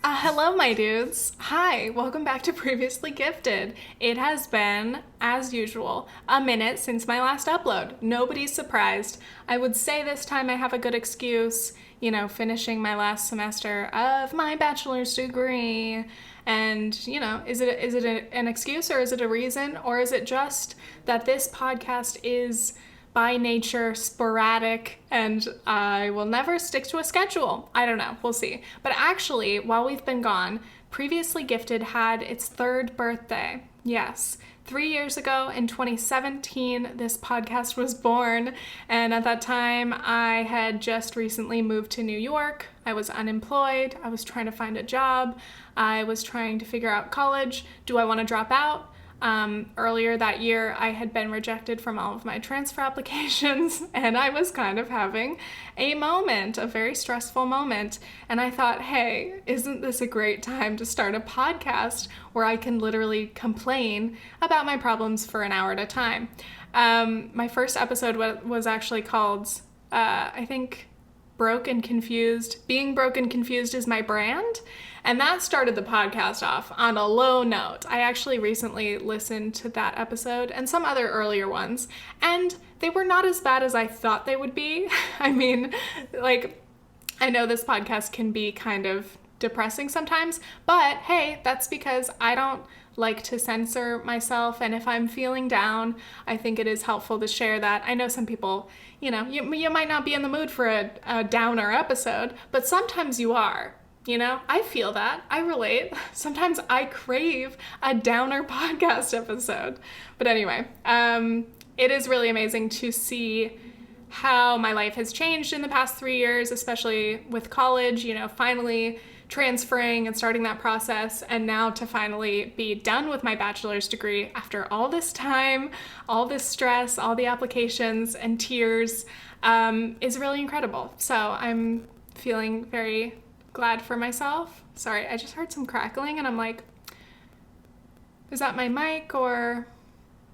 Hello, my dudes. Hi, welcome back to Previously Gifted. It has been, as usual, a minute since my last upload. Nobody's surprised. I would say this time I have a good excuse, finishing my last semester of my bachelor's degree. And, is it an excuse, or is it a reason, or is it just that this podcast is by nature sporadic and I will never stick to a schedule? I don't know. We'll see. But actually, while we've been gone, Previously Gifted had its third birthday. Yes. 3 years ago in 2017, this podcast was born. And at that time, I had just recently moved to New York. I was unemployed. I was trying to find a job. I was trying to figure out college. Do I want to drop out? Earlier that year, I had been rejected from all of my transfer applications, and I was kind of having a very stressful moment. And I thought, hey, isn't this a great time to start a podcast where I can literally complain about my problems for an hour at a time? My first episode was actually called, I think, Broke and Confused. Being Broke and Confused is my brand. And that started the podcast off on a low note. I actually recently listened to that episode and some other earlier ones, and they were not as bad as I thought they would be. I mean, I know this podcast can be kind of depressing sometimes, but hey, that's because I don't like to censor myself, and if I'm feeling down, I think it is helpful to share that. I know some people, you might not be in the mood for a downer episode, but sometimes you are. I feel that. I relate. Sometimes I crave a downer podcast episode. But anyway, it is really amazing to see how my life has changed in the past 3 years, especially with college, finally transferring and starting that process, and now to finally be done with my bachelor's degree after all this time, all this stress, all the applications and tears, is really incredible. So I'm feeling very glad for myself. Sorry, I just heard some crackling and I'm like, is that my mic, or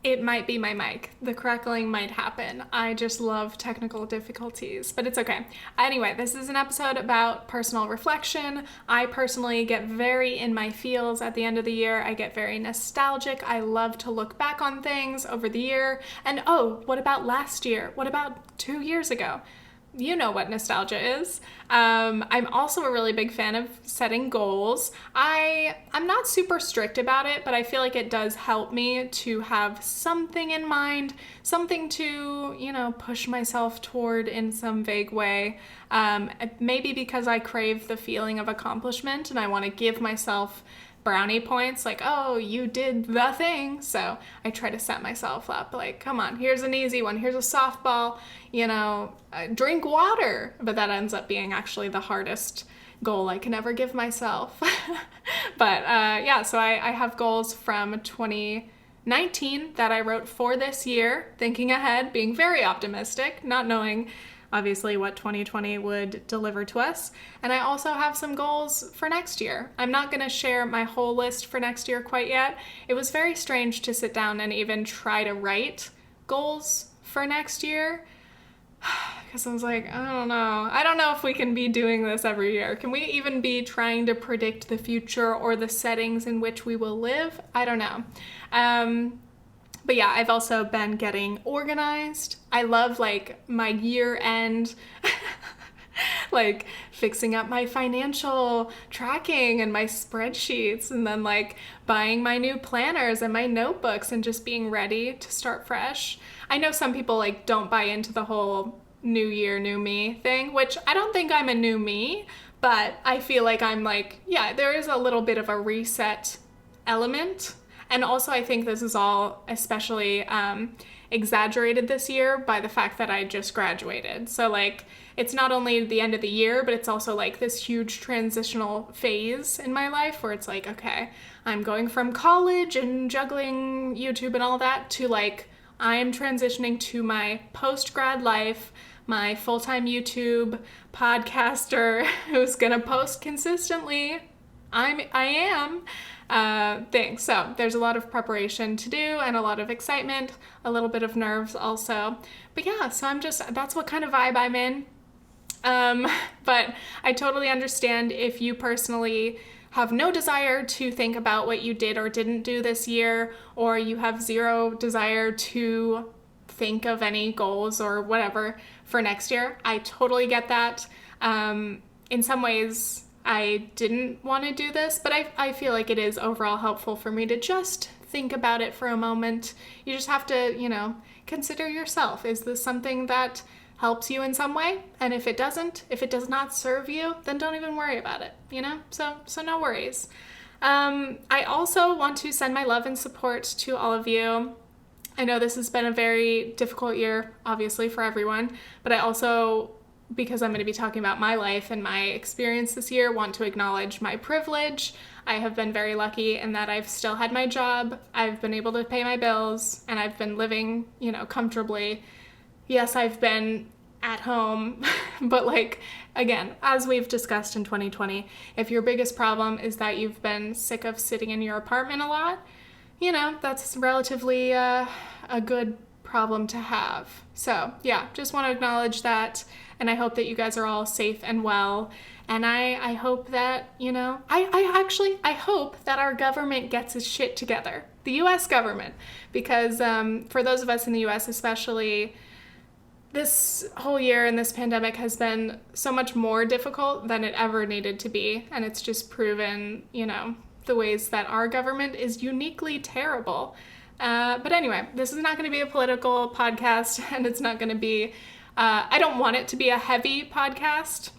it might be my mic. The crackling might happen. I just love technical difficulties, but it's okay. Anyway, this is an episode about personal reflection. I personally get very in my feels at the end of the year. I get very nostalgic. I love to look back on things over the year and, oh, what about last year? What about 2 years ago? You know what nostalgia is. I'm also a really big fan of setting goals. I'm not super strict about it, but I feel like it does help me to have something in mind, something to, push myself toward in some vague way. Maybe because I crave the feeling of accomplishment and I want to give myself brownie points, like, oh, you did the thing. So I try to set myself up, like, come on, here's an easy one, here's a softball, drink water. But that ends up being actually the hardest goal I can ever give myself. But so I have goals from 2019 that I wrote for this year, thinking ahead, being very optimistic, not knowing obviously what 2020 would deliver to us. And I also have some goals for next year. I'm not going to share my whole list for next year quite yet. It was very strange to sit down and even try to write goals for next year, because I was like, I don't know if we can be doing this every year. Can we even be trying to predict the future or the settings in which we will live? I don't know. But yeah, I've also been getting organized. I love my year end, fixing up my financial tracking and my spreadsheets, and then buying my new planners and my notebooks and just being ready to start fresh. I know some people don't buy into the whole new year, new me thing, which I don't think I'm a new me, but I feel like I'm there is a little bit of a reset element. And also I think this is all especially exaggerated this year by the fact that I just graduated. So it's not only the end of the year, but it's also this huge transitional phase in my life where it's okay, I'm going from college and juggling YouTube and all that to I am transitioning to my post-grad life, my full-time YouTube podcaster who's gonna post consistently. I am thing. So there's a lot of preparation to do and a lot of excitement, a little bit of nerves also. But yeah, so that's what kind of vibe I'm in. But I totally understand if you personally have no desire to think about what you did or didn't do this year, or you have zero desire to think of any goals or whatever for next year. I totally get that. In some ways, I didn't want to do this, but I feel like it is overall helpful for me to just think about it for a moment. You just have to, consider yourself. Is this something that helps you in some way? And if it does not serve you, then don't even worry about it, So no worries. I also want to send my love and support to all of you. I know this has been a very difficult year, obviously, for everyone, but I also, because I'm going to be talking about my life and my experience this year, want to acknowledge my privilege. I have been very lucky in that I've still had my job, I've been able to pay my bills, and I've been living, comfortably. Yes, I've been at home, but again, as we've discussed in 2020, if your biggest problem is that you've been sick of sitting in your apartment a lot, that's relatively a good problem to have. So yeah, just want to acknowledge that, and I hope that you guys are all safe and well. And I hope that, I hope that our government gets its shit together, the US government, because for those of us in the US especially, this whole year and this pandemic has been so much more difficult than it ever needed to be. And it's just proven, the ways that our government is uniquely terrible. But anyway, this is not going to be a political podcast, and it's not going to be, I don't want it to be a heavy podcast.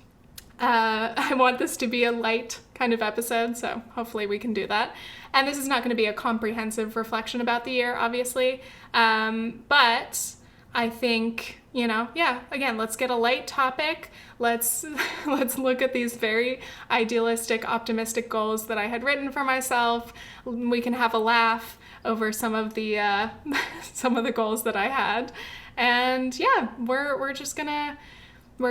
I want this to be a light kind of episode, so hopefully we can do that. And this is not going to be a comprehensive reflection about the year, obviously. But I think, again, let's get a light topic. Let's look at these very idealistic, optimistic goals that I had written for myself. We can have a laugh over some of the goals that I had. And yeah, we're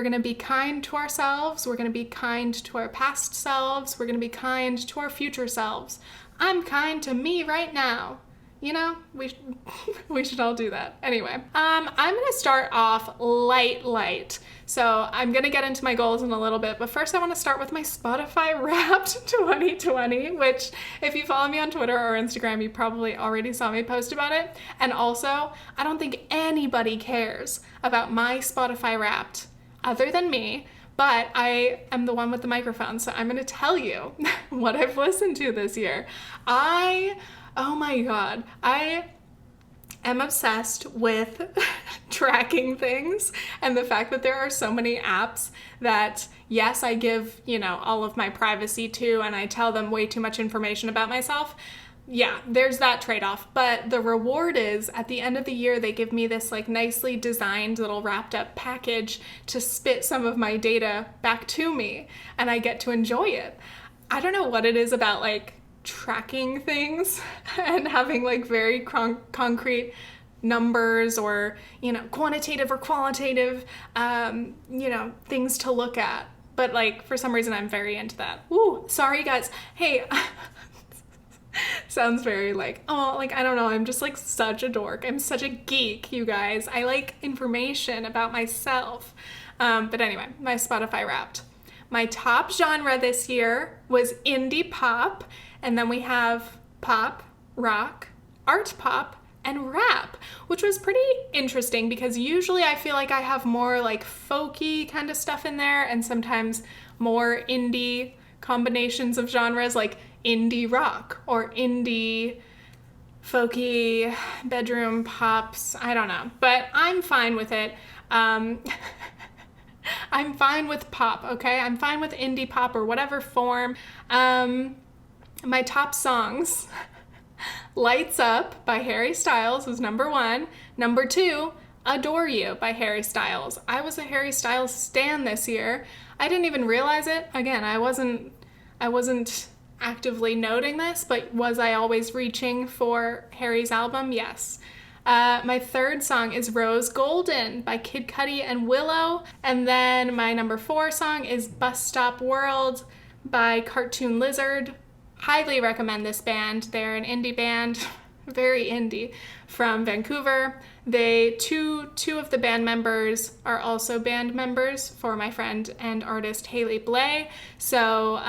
gonna be kind to ourselves. We're gonna be kind to our past selves. We're gonna be kind to our future selves. I'm kind to me right now. We should all do that. Anyway, I'm gonna start off light. So I'm gonna get into my goals in a little bit, but first I want to start with my Spotify Wrapped 2020, which if you follow me on Twitter or Instagram, you probably already saw me post about it. And also, I don't think anybody cares about my Spotify Wrapped other than me, but I am the one with the microphone, so I'm gonna tell you what I've listened to this year. Oh my God, I am obsessed with tracking things and the fact that there are so many apps that, yes, I give, all of my privacy to, and I tell them way too much information about myself. Yeah, there's that trade-off. But the reward is at the end of the year, they give me this nicely designed little wrapped up package to spit some of my data back to me, and I get to enjoy it. I don't know what it is about tracking things and having very concrete numbers or quantitative or qualitative things to look at, but for some reason I'm very into that. Ooh, sorry guys. Hey, sounds very I don't know, I'm just such a dork. I'm such a geek, you guys. I like information about myself. But anyway, my Spotify Wrapped. My top genre this year was indie pop. And then we have pop, rock, art pop, and rap, which was pretty interesting because usually I feel like I have more folky kind of stuff in there and sometimes more indie combinations of genres like indie rock or indie folky bedroom pops. I don't know, but I'm fine with it. I'm fine with pop, okay? I'm fine with indie pop or whatever form. My top songs, Lights Up by Harry Styles was number 1. Number 2, Adore You by Harry Styles. I was a Harry Styles stan this year. I didn't even realize it. Again, I wasn't actively noting this, but was I always reaching for Harry's album? Yes. My third song is Rose Golden by Kid Cudi and Willow. And then my number 4 song is Bus Stop World by Cartoon Lizard. Highly recommend this band. They're an indie band, very indie, from Vancouver. Two of the band members are also band members for my friend and artist Haley Blay. So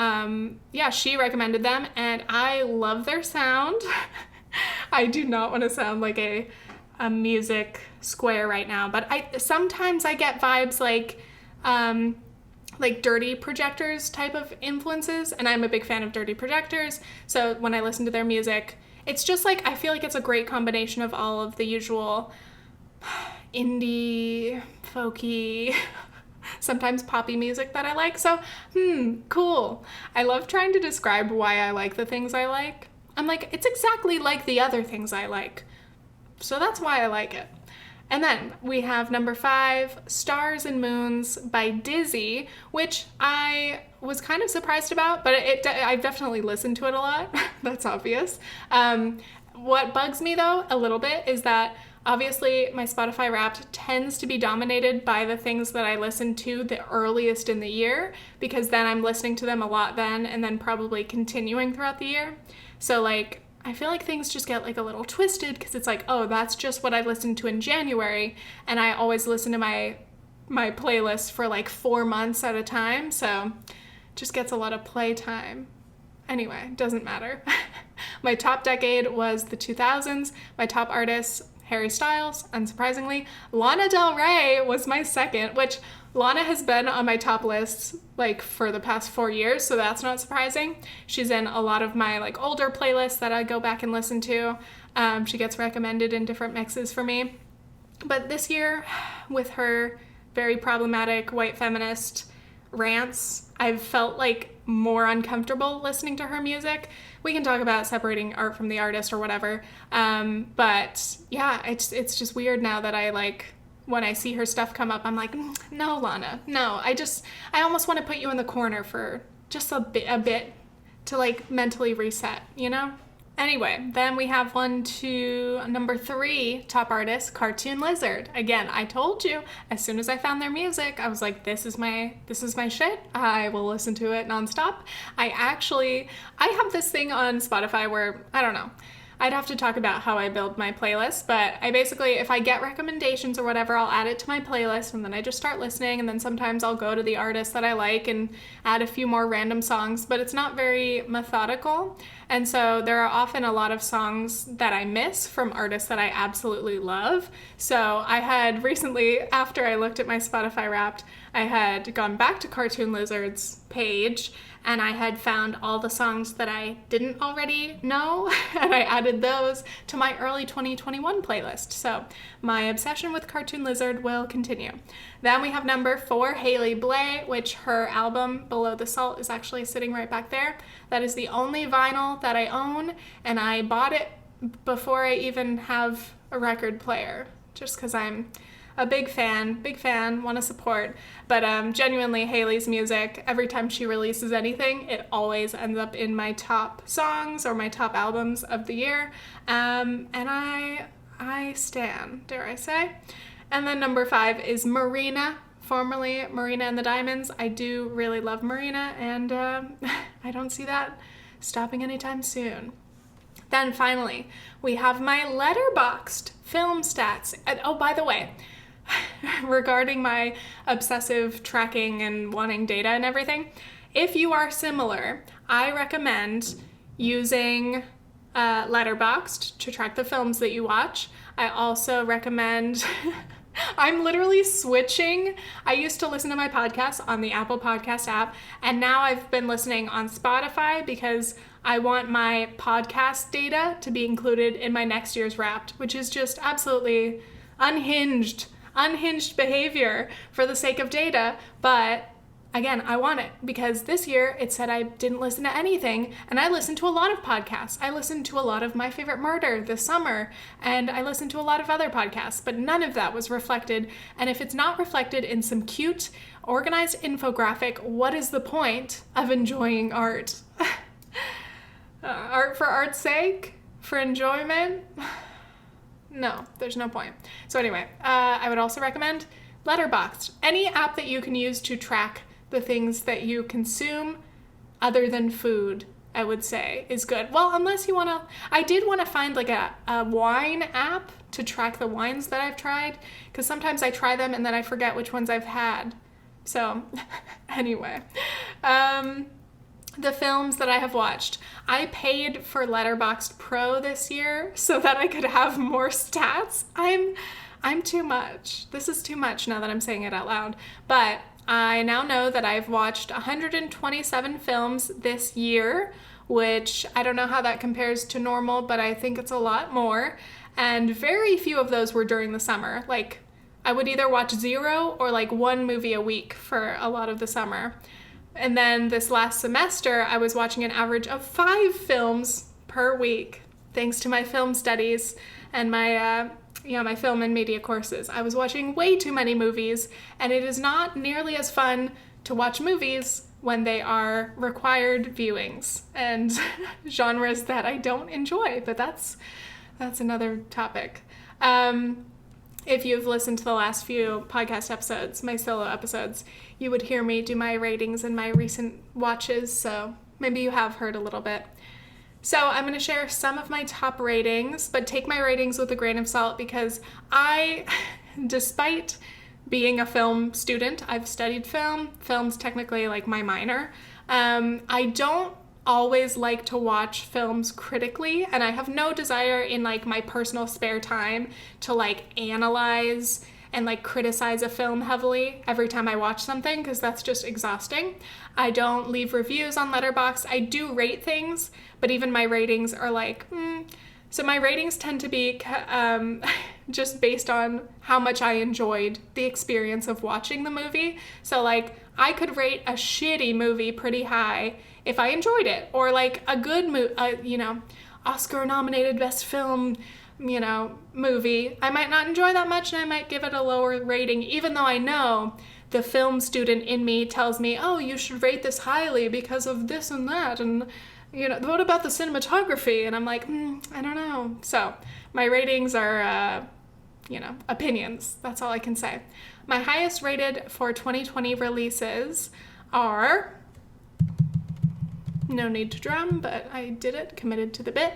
yeah, she recommended them and I love their sound. I do not want to sound like a music square right now, but sometimes I get vibes like Dirty Projectors type of influences, and I'm a big fan of Dirty Projectors. So when I listen to their music, it's just like, I feel like it's a great combination of all of the usual indie, folky, sometimes poppy music that I like. So, cool. I love trying to describe why I like the things I like. I'm like, it's exactly like the other things I like. So that's why I like it. And then we have number 5, Stars and Moons by Dizzy, which I was kind of surprised about, but I've definitely listened to it a lot. That's obvious. What bugs me though a little bit is that obviously my Spotify Wrapped tends to be dominated by the things that I listen to the earliest in the year, because then I'm listening to them a lot then and then probably continuing throughout the year. So like, I feel like things just get like a little twisted because it's like, oh, that's just what I listened to in January, and I always listen to my playlist for like 4 months at a time, so it just gets a lot of play time. Anyway, doesn't matter. My top decade was the 2000s. My top artists, Harry Styles, unsurprisingly. Lana Del Rey was my second, which Lana has been on my top lists like for the past 4 years, so that's not surprising. She's in a lot of my like older playlists that I go back and listen to. She gets recommended in different mixes for me. But this year, with her very problematic white feminist rants, I've felt like more uncomfortable listening to her music. We can talk about separating art from the artist or whatever. But yeah, it's just weird now that I like, when I see her stuff come up, I'm like, no, Lana, no. I almost want to put you in the corner for just a bit to like mentally reset, you know? Anyway, then we have number 3 top artist, Cartoon Lizard. Again, I told you, as soon as I found their music, I was like, this is my shit. I will listen to it nonstop. I have this thing on Spotify where, I don't know, I'd have to talk about how I build my playlist, but I basically, if I get recommendations or whatever, I'll add it to my playlist and then I just start listening, and then sometimes I'll go to the artist that I like and add a few more random songs, but it's not very methodical. And so there are often a lot of songs that I miss from artists that I absolutely love. So I had recently, after I looked at my Spotify Wrapped, I had gone back to Cartoon Lizard's page and I had found all the songs that I didn't already know, and I added those to my early 2021 playlist. So my obsession with Cartoon Lizard will continue. Then we have number 4, Haley Blay, which her album, Below the Salt, is actually sitting right back there. That is the only vinyl that I own, and I bought it before I even have a record player, just because I'm a big fan, want to support. But genuinely, Haley's music, every time she releases anything, it always ends up in my top songs or my top albums of the year. And I stan, dare I say. And then number 5 is Marina, formerly Marina and the Diamonds. I do really love Marina, and I don't see that stopping anytime soon. Then finally, we have my Letterboxd film stats. And, oh, by the way, regarding my obsessive tracking and wanting data and everything, if you are similar, I recommend using Letterboxd to track the films that you watch. I also recommend I'm literally switching. I used to listen to my podcasts on the Apple Podcast app, and now I've been listening on Spotify because I want my podcast data to be included in my next year's Wrapped, which is just absolutely unhinged behavior for the sake of data. But again, I want it because this year it said I didn't listen to anything, and I listened to a lot of podcasts. I listened to a lot of My Favorite Murder this summer, and I listened to a lot of other podcasts, but none of that was reflected. And if it's not reflected in some cute, organized infographic, what is the point of enjoying art? Art for art's sake? For enjoyment? No, there's no point. So anyway, I would also recommend Letterboxd. Any app that you can use to track the things that you consume, other than food, I would say, is good. Well, unless you want to, I did want to find like a wine app to track the wines that I've tried, because sometimes I try them and then I forget which ones I've had. So anyway, the films that I have watched. I paid for Letterboxd Pro this year so that I could have more stats. I'm too much. This is too much now that I'm saying it out loud. But I now know that I've watched 127 films this year, which I don't know how that compares to normal, but I think it's a lot more. And very few of those were during the summer. Like, I would either watch 0 or like 1 movie a week for a lot of the summer. And then this last semester, I was watching an average of 5 films per week, thanks to my film studies and my my film and media courses. I was watching way too many movies, and it is not nearly as fun to watch movies when they are required viewings and genres that I don't enjoy, but that's another topic. If you've listened to the last few podcast episodes, my solo episodes, you would hear me do my ratings and my recent watches, so maybe you have heard a little bit. So I'm going to share some of my top ratings, but take my ratings with a grain of salt, because despite being a film student, I've studied film. Film's technically like my minor. I don't always like to watch films critically, and I have no desire in like my personal spare time to like analyze and like criticize a film heavily every time I watch something, because that's just exhausting. I don't leave reviews on Letterboxd. I do rate things, but even my ratings are like, So my ratings tend to be just based on how much I enjoyed the experience of watching the movie. So like, I could rate a shitty movie pretty high if I enjoyed it, or like a good movie, Oscar-nominated best film, movie. I might not enjoy that much, and I might give it a lower rating, even though I know the film student in me tells me, oh, you should rate this highly because of this and that, and what about the cinematography? And I'm like, I don't know. So my ratings are, opinions. That's all I can say. My highest rated for 2020 releases are, no need to drum, but I did it, committed to the bit,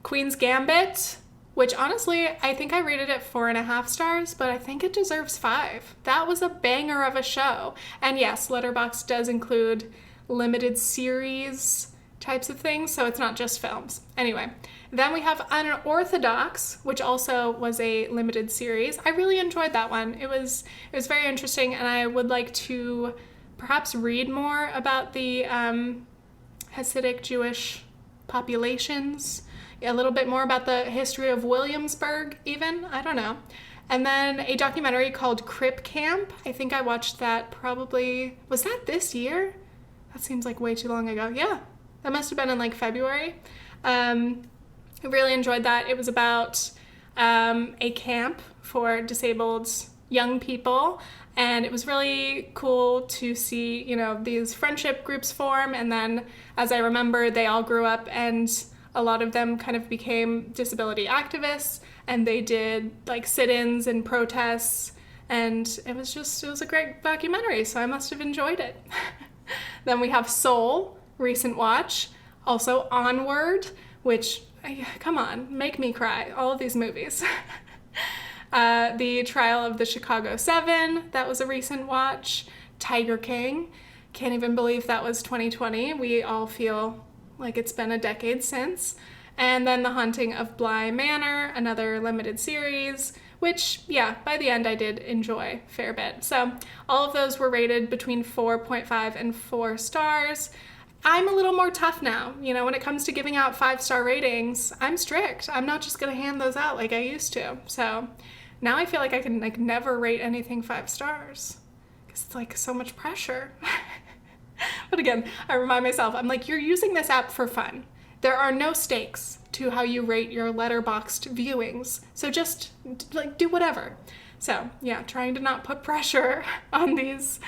Queen's Gambit, which honestly, I think I rated it 4.5 stars, but I think it deserves 5. That was a banger of a show. And yes, Letterboxd does include limited series types of things, so it's not just films. Anyway, then we have Unorthodox, which also was a limited series. I really enjoyed that one. It was very interesting, and I would like to perhaps read more about the Hasidic Jewish populations, a little bit more about the history of Williamsburg even, I don't know. And then a documentary called Crip Camp. I think I watched that probably, was that this year? That seems like way too long ago. Yeah, that must have been in like February. I really enjoyed that. It was about a camp for disabled young people, and it was really cool to see, these friendship groups form, and then as I remember, they all grew up and a lot of them kind of became disability activists, and they did like sit-ins and protests, and it was a great documentary, so I must have enjoyed it. Then we have Soul, recent watch, also Onward, which, come on, make me cry, all of these movies. The Trial of the Chicago 7, that was a recent watch. Tiger King, can't even believe that was 2020. We all feel like it's been a decade since. And then The Haunting of Bly Manor, another limited series, which, yeah, by the end I did enjoy a fair bit. So all of those were rated between 4.5 and 4 stars. I'm a little more tough now. When it comes to giving out 5-star ratings, I'm strict. I'm not just gonna hand those out like I used to. So now I feel like I can like never rate anything 5 stars, because it's like so much pressure. But again, I remind myself, I'm like, you're using this app for fun. There are no stakes to how you rate your Letterboxd viewings. So just like do whatever. So yeah, trying to not put pressure on these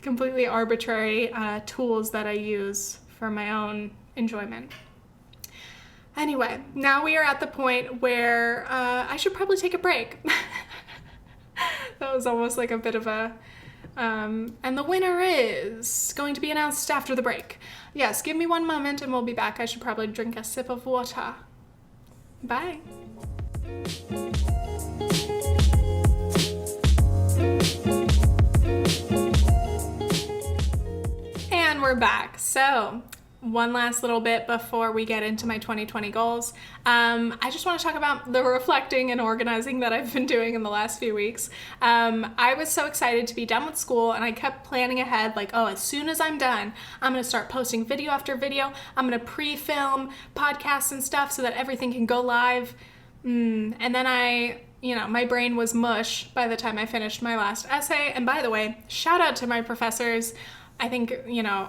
completely arbitrary tools that I use for my own enjoyment. Anyway, now we are at the point where I should probably take a break. That was almost like a bit of a And the winner is going to be announced after the break. Yes, give me one moment and we'll be back. I should probably drink a sip of water. Bye. And we're back. So, one last little bit before we get into my 2020 goals. I just want to talk about the reflecting and organizing that I've been doing in the last few weeks. I was so excited to be done with school, and I kept planning ahead, like, oh, as soon as I'm done, I'm going to start posting video after video. I'm going to pre-film podcasts and stuff so that everything can go live. And then my brain was mush by the time I finished my last essay. And by the way, shout out to my professors. I think,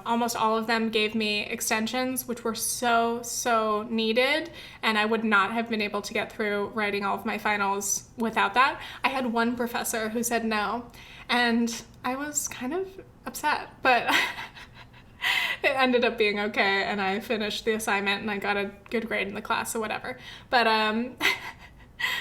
almost all of them gave me extensions, which were so needed. And I would not have been able to get through writing all of my finals without that. I had one professor who said no, and I was kind of upset, but it ended up being okay. And I finished the assignment and I got a good grade in the class or whatever. But,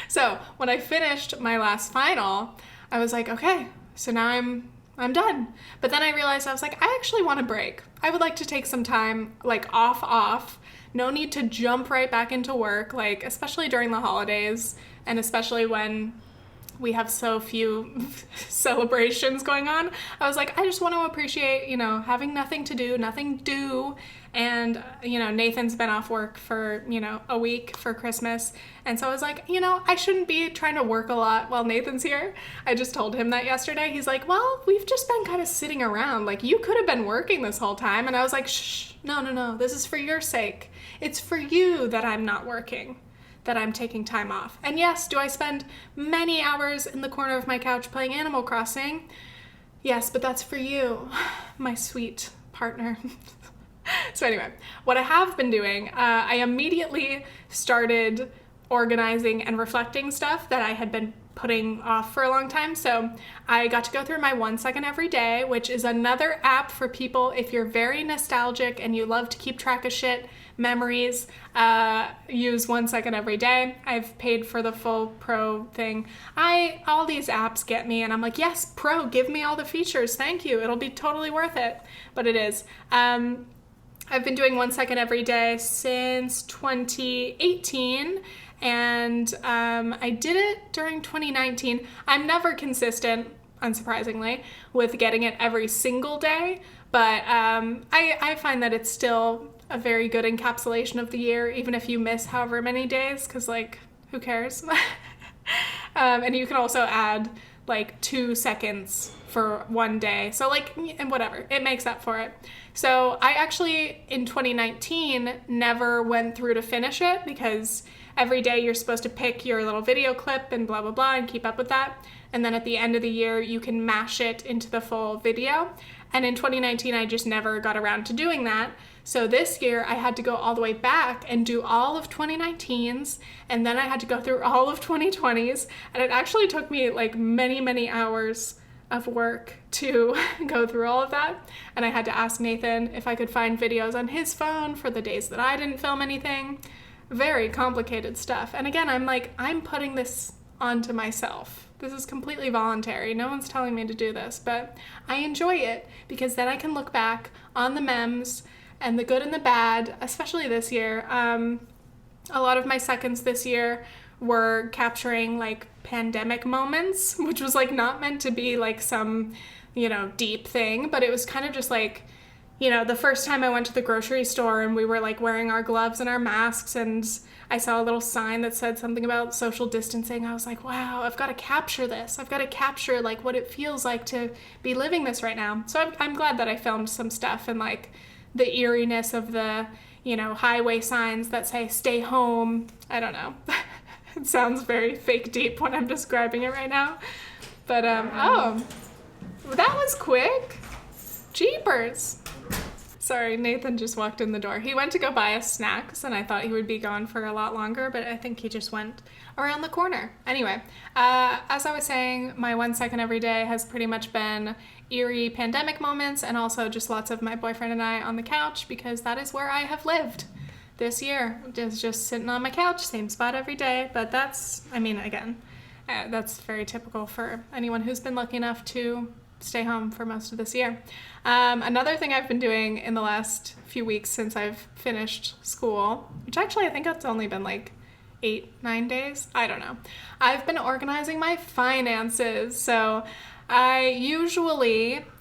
so when I finished my last final, I was like, okay, so now I'm done. But then I realized I was like, I actually want a break. I would like to take some time, like off. No need to jump right back into work, like especially during the holidays and especially when we have so few celebrations going on. I was like, I just want to appreciate, having nothing to do, nothing due. And, Nathan's been off work for, a week for Christmas. And so I was like, I shouldn't be trying to work a lot while Nathan's here. I just told him that yesterday. He's like, well, we've just been kind of sitting around. Like, you could have been working this whole time. And I was like, shh, no. This is for your sake. It's for you that I'm not working, that I'm taking time off. And yes, do I spend many hours in the corner of my couch playing Animal Crossing? Yes, but that's for you, my sweet partner. So anyway, what I have been doing, I immediately started organizing and reflecting stuff that I had been putting off for a long time. So I got to go through my 1 second every day, which is another app for people if you're very nostalgic and you love to keep track of shit, memories, use 1 second every day. I've paid for the full pro thing. All these apps get me and I'm like, yes, pro, give me all the features. Thank you. It'll be totally worth it. But it is. I've been doing 1 second every day since 2018, and I did it during 2019. I'm never consistent, unsurprisingly, with getting it every single day, but I find that it's still a very good encapsulation of the year, even if you miss however many days, because, who cares? And you can also add, 2 seconds for one day. So and whatever, it makes up for it. So I actually, in 2019, never went through to finish it because every day you're supposed to pick your little video clip and blah, blah, blah, and keep up with that. And then at the end of the year, you can mash it into the full video. And in 2019, I just never got around to doing that. So this year, I had to go all the way back and do all of 2019's, and then I had to go through all of 2020's, and it actually took me many hours of work to go through all of that. And I had to ask Nathan if I could find videos on his phone for the days that I didn't film anything. Very complicated stuff. And again, I'm putting this onto myself. This is completely voluntary. No one's telling me to do this, but I enjoy it because then I can look back on the memes and the good and the bad, especially this year. A lot of my seconds this year were capturing pandemic moments, which was not meant to be some, deep thing, but it was kind of just the first time I went to the grocery store and we were wearing our gloves and our masks and I saw a little sign that said something about social distancing. I was like, wow, I've got to capture this. I've got to capture what it feels like to be living this right now. So I'm glad that I filmed some stuff and the eeriness of the, highway signs that say stay home. I don't know. It sounds very fake deep when I'm describing it right now. But, oh, that was quick. Jeepers. Sorry, Nathan just walked in the door. He went to go buy us snacks, and I thought he would be gone for a lot longer, but I think he just went around the corner. Anyway, as I was saying, my 1 second every day has pretty much been eerie pandemic moments and also just lots of my boyfriend and I on the couch because that is where I have lived this year. Just sitting on my couch, same spot every day. But that's, again, that's very typical for anyone who's been lucky enough to stay home for most of this year. Another thing I've been doing in the last few weeks since I've finished school, which actually I think it's only been like 8-9 days. I don't know. I've been organizing my finances. So I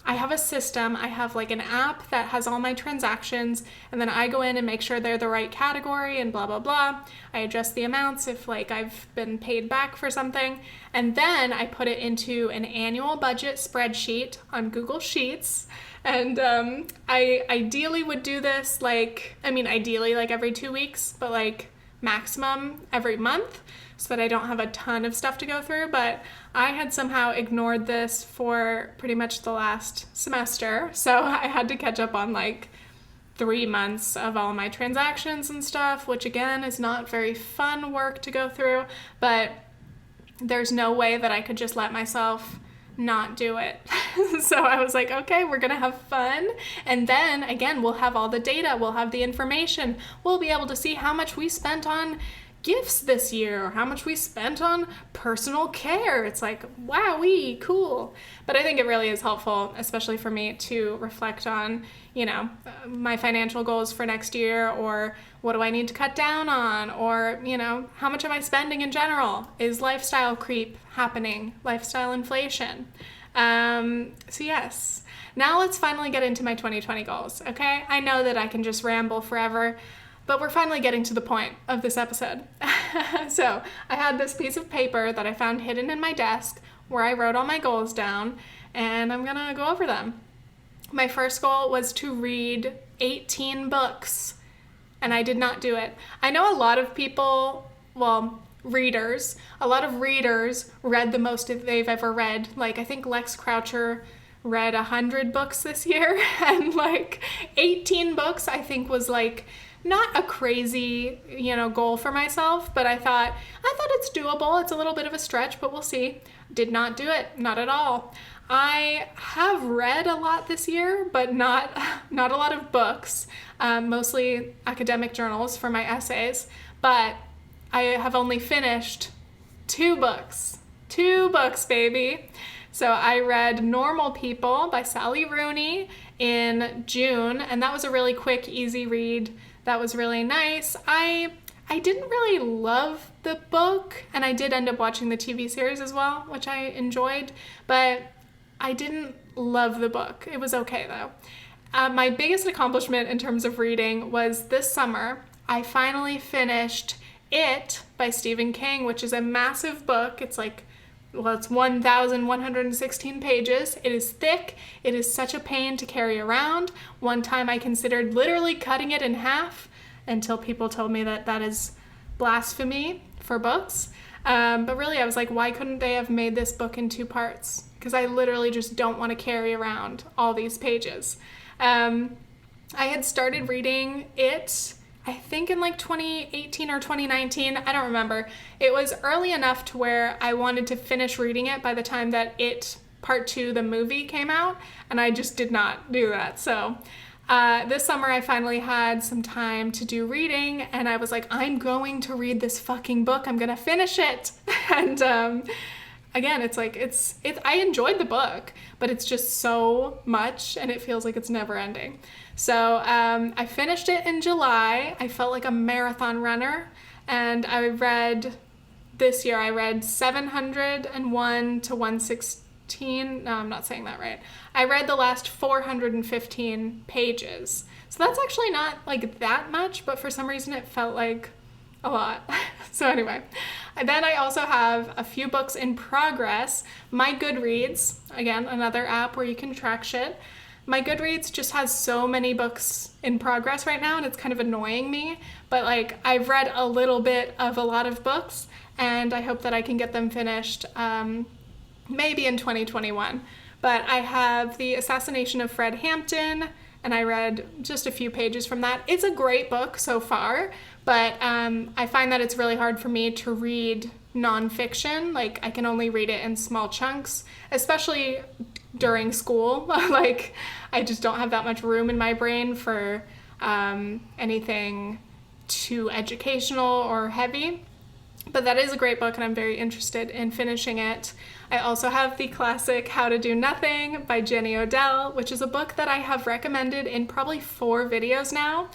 have a system. I have like an app that has all my transactions, and then I go in and make sure they're the right category and blah, blah, blah. I adjust the amounts if like I've been paid back for something. And then I put it into an annual budget spreadsheet on Google Sheets. And I ideally would do this ideally like every 2 weeks, but like maximum every month, so that I don't have a ton of stuff to go through. But I had somehow ignored this for pretty much the last semester, so I had to catch up on like 3 months of all my transactions and stuff, which again is not very fun work to go through, but there's no way that I could just let myself not do it. So I was like, okay, we're gonna have fun, and then again we'll have all the data, we'll have the information, we'll be able to see how much we spent on gifts this year or how much we spent on personal care. It's like, wowee, cool. But I think it really is helpful, especially for me, to reflect on, my financial goals for next year, or what do I need to cut down on, or, how much am I spending in general? Is lifestyle creep happening? Lifestyle inflation? So yes, now let's finally get into my 2020 goals, okay? I know that I can just ramble forever, but we're finally getting to the point of this episode. So I had this piece of paper that I found hidden in my desk where I wrote all my goals down, and I'm gonna go over them. My first goal was to read 18 books, and I did not do it. I know a lot of people, readers read the most they've ever read. Like, I think Lex Croucher read 100 books this year, and like 18 books I think was like not a crazy, goal for myself, but I thought it's doable. It's a little bit of a stretch, but we'll see. Did not do it, not at all. I have read a lot this year, but not a lot of books, mostly academic journals for my essays, but I have only finished 2 books. 2 books, baby. So I read Normal People by Sally Rooney in June, and that was a really quick, easy read. That was really nice. I didn't really love the book, and I did end up watching the TV series as well, which I enjoyed, but I didn't love the book. It was okay though. My biggest accomplishment in terms of reading was this summer. I finally finished It by Stephen King, which is a massive book. It's 1,116 pages. It is thick. It is such a pain to carry around. One time I considered literally cutting it in half, until people told me that that is blasphemy for books. But really I was like, why couldn't they have made this book in 2 parts? Because I literally just don't want to carry around all these pages. I had started reading it, I think in like 2018 or 2019, I don't remember. It was early enough to where I wanted to finish reading it by the time that It Part 2, the movie, came out, and I just did not do that. So this summer I finally had some time to do reading, and I was like, I'm going to read this fucking book. I'm gonna finish it. And again, I enjoyed the book, but it's just so much, and it feels like it's never ending. So I finished it in July. I felt like a marathon runner, and this year I read 701 to 116. No, I'm not saying that right. I read the last 415 pages. So that's actually not like that much, but for some reason it felt like a lot. So anyway, and then I also have a few books in progress. My Goodreads, again, another app where you can track shit. My Goodreads just has so many books in progress right now, and it's kind of annoying me, but like I've read a little bit of a lot of books, and I hope that I can get them finished maybe in 2021. But I have The Assassination of Fred Hampton, and I read just a few pages from that. It's a great book so far, but I find that it's really hard for me to read nonfiction. Like, I can only read it in small chunks, especially during school. Like, I just don't have that much room in my brain for anything too educational or heavy. But that is a great book, and I'm very interested in finishing it. I also have the classic How to Do Nothing by Jenny Odell, which is a book that I have recommended in probably 4 videos now.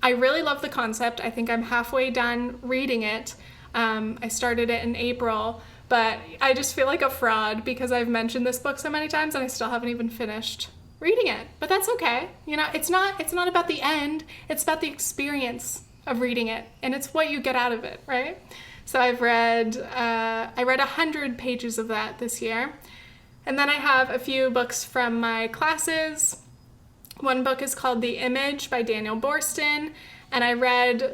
I really love the concept. I think I'm halfway done reading it. I started it in April, but I just feel like a fraud because I've mentioned this book so many times and I still haven't even finished reading it. But that's okay. You know, it's not about the end. It's about the experience of reading it, and it's what you get out of it, right? So I read 100 pages of that this year. And then I have a few books from my classes. One book is called The Image by Daniel Boorstin, and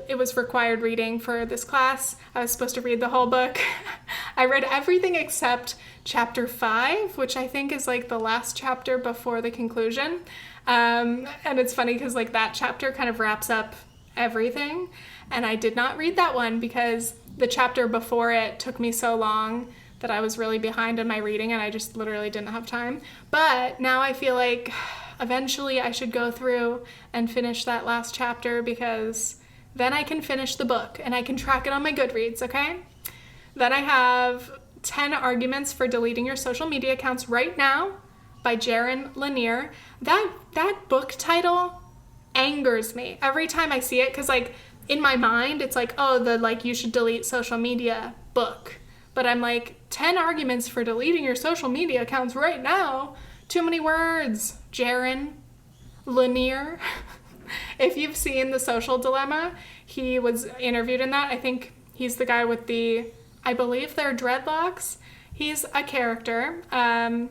it was required reading for this class. I was supposed to read the whole book. I read everything except chapter 5, which I think is like the last chapter before the conclusion. And it's funny because like that chapter kind of wraps up everything. And I did not read that one because the chapter before it took me so long that I was really behind on my reading and I just literally didn't have time. But now I feel like eventually I should go through and finish that last chapter because then I can finish the book and I can track it on my Goodreads, okay? Then I have 10 Arguments for Deleting Your Social Media Accounts Right Now by Jaron Lanier. That book title angers me every time I see it because like in my mind it's like, oh, the like you should delete social media book. But I'm like, 10 Arguments for Deleting Your Social Media Accounts Right Now? Too many words. Jaron Lanier. If you've seen The Social Dilemma, he was interviewed in that. I think he's the guy with I believe they're dreadlocks. He's a character. I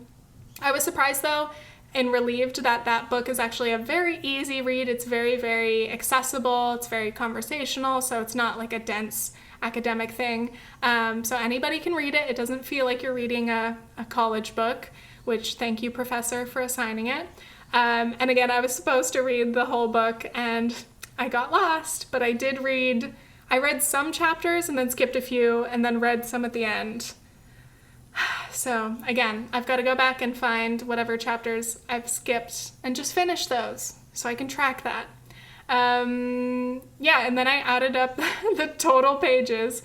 was surprised though and relieved that that book is actually a very easy read. It's very, very accessible. It's very conversational, so it's not like a dense academic thing. So anybody can read it. It doesn't feel like you're reading a college book, which thank you, professor, for assigning it. And again, I was supposed to read the whole book and I got lost, but I read some chapters and then skipped a few and then read some at the end. So again, I've got to go back and find whatever chapters I've skipped and just finish those so I can track that. Yeah, and then I added up the total pages,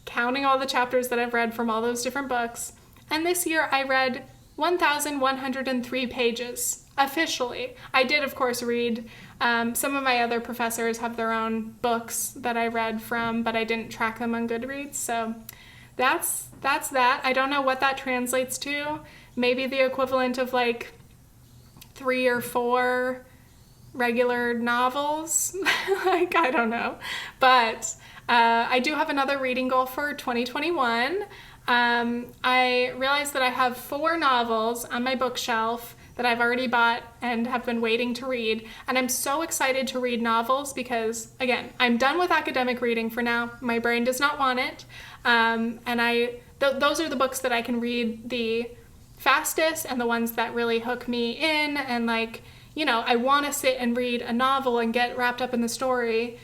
counting all the chapters that I've read from all those different books. And this year I read 1,103 pages officially. I did, of course, read. Some of my other professors have their own books that I read from, but I didn't track them on Goodreads. So that's that. I don't know what that translates to. Maybe the equivalent of like 3 or 4 regular novels. Like, I don't know. But I do have another reading goal for 2021. I realized that I have 4 novels on my bookshelf that I've already bought and have been waiting to read. And I'm so excited to read novels because, again, I'm done with academic reading for now. My brain does not want it. And those are the books that I can read the fastest and the ones that really hook me in. And like, you know, I want to sit and read a novel and get wrapped up in the story.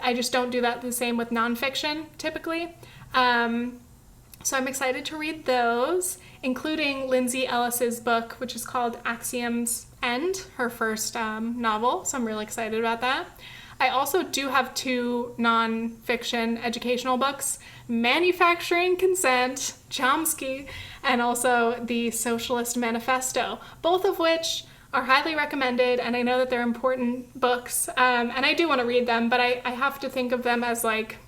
I just don't do that the same with nonfiction typically. So I'm excited to read those, including Lindsay Ellis's book, which is called Axiom's End, her first novel. So I'm really excited about that. I also do have 2 nonfiction educational books, Manufacturing Consent, Chomsky, and also The Socialist Manifesto, both of which are highly recommended, and I know that they're important books, and I do want to read them, but I have to think of them as like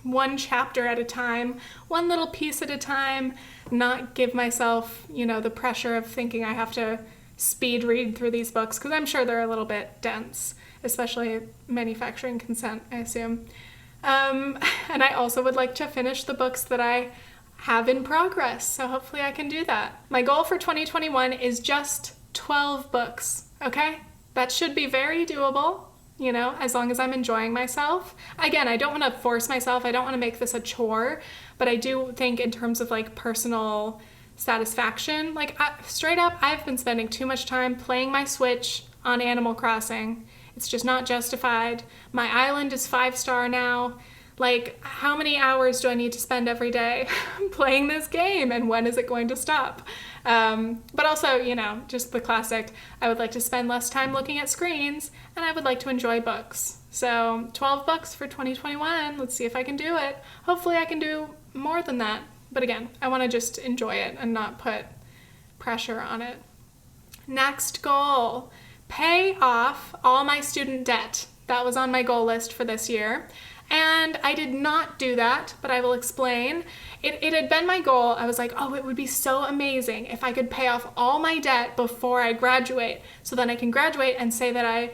one chapter at a time, one little piece at a time, not give myself, you know, the pressure of thinking I have to speed read through these books, because I'm sure they're a little bit dense, especially Manufacturing Consent, I assume. And I also would like to finish the books that I have in progress, so hopefully I can do that. My goal for 2021 is just 12 books, okay? That should be very doable, you know, as long as I'm enjoying myself. Again, I don't want to force myself. I don't want to make this a chore, but I do think in terms of like personal satisfaction, like straight up, I've been spending too much time playing my Switch on Animal Crossing. It's just not justified. My island is 5-star now. Like, how many hours do I need to spend every day playing this game, and when is it going to stop? But also, you know, just the classic, I would like to spend less time looking at screens, and I would like to enjoy books. So 12 bucks for 2021. Let's see if I can do it. Hopefully I can do more than that. But again, I want to just enjoy it and not put pressure on it. Next goal, pay off all my student debt. That was on my goal list for this year. And I did not do that, but I will explain. It had been my goal. I was like, oh, it would be so amazing if I could pay off all my debt before I graduate. So then I can graduate and say that I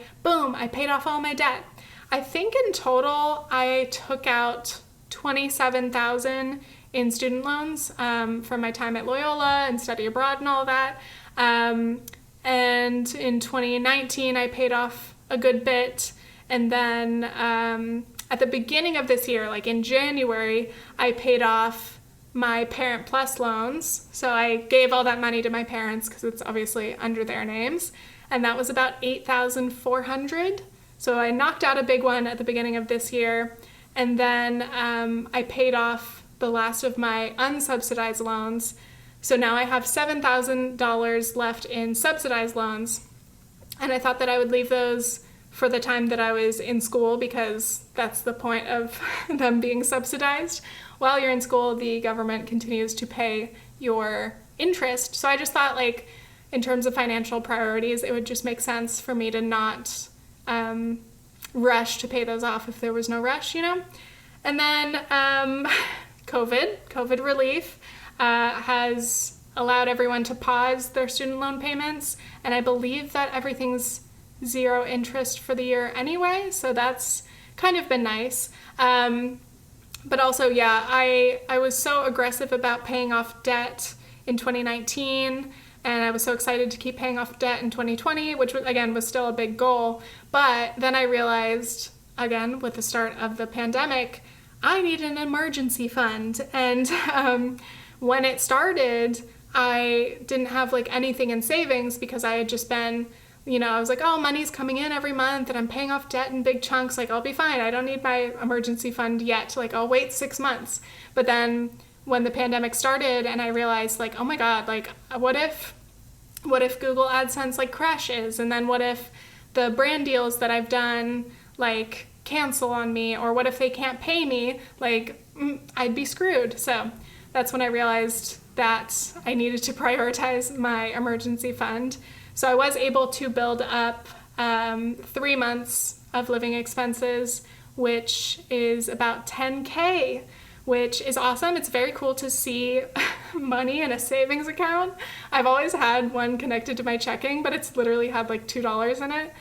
paid off all my debt. I think in total, I took out $27,000 in student loans from my time at Loyola and study abroad and all that. And in 2019, I paid off a good bit. And then at the beginning of this year, like in January, I paid off my Parent Plus loans. So I gave all that money to my parents because it's obviously under their names. And that was about $8,400. So I knocked out a big one at the beginning of this year. And then I paid off the last of my unsubsidized loans. So now I have $7,000 left in subsidized loans. And I thought that I would leave those for the time that I was in school, because that's the point of them being subsidized. While you're in school, the government continues to pay your interest. So I just thought, like, in terms of financial priorities, it would just make sense for me to not rush to pay those off if there was no rush, you know? And then COVID relief has allowed everyone to pause their student loan payments. And I believe that everything's zero interest for the year anyway, so that's kind of been nice. But also, yeah, I was so aggressive about paying off debt in 2019, and I was so excited to keep paying off debt in 2020, which again was still a big goal. But then I realized, again, with the start of the pandemic, I need an emergency fund. And when it started, I didn't have like anything in savings because I had just been, you know, I was like, oh, money's coming in every month and I'm paying off debt in big chunks. Like, I'll be fine. I don't need my emergency fund yet. Like, I'll wait 6 months. But then when the pandemic started and I realized, like, oh my God, like, what if Google AdSense like crashes? And then what if the brand deals that I've done like cancel on me? Or what if they can't pay me? Like, I'd be screwed. So that's when I realized that I needed to prioritize my emergency fund. So I was able to build up 3 months of living expenses, which is about $10K, which is awesome. It's very cool to see money in a savings account. I've always had one connected to my checking, but it's literally had like $2 in it.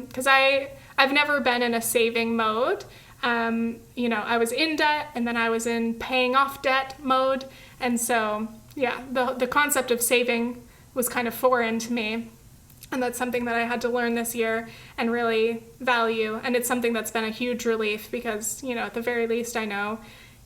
Because I've never been in a saving mode. You know, I was in debt and then I was in paying off debt mode. And so, yeah, the concept of saving was kind of foreign to me. And that's something that I had to learn this year and really value. And it's something that's been a huge relief because, you know, at the very least I know,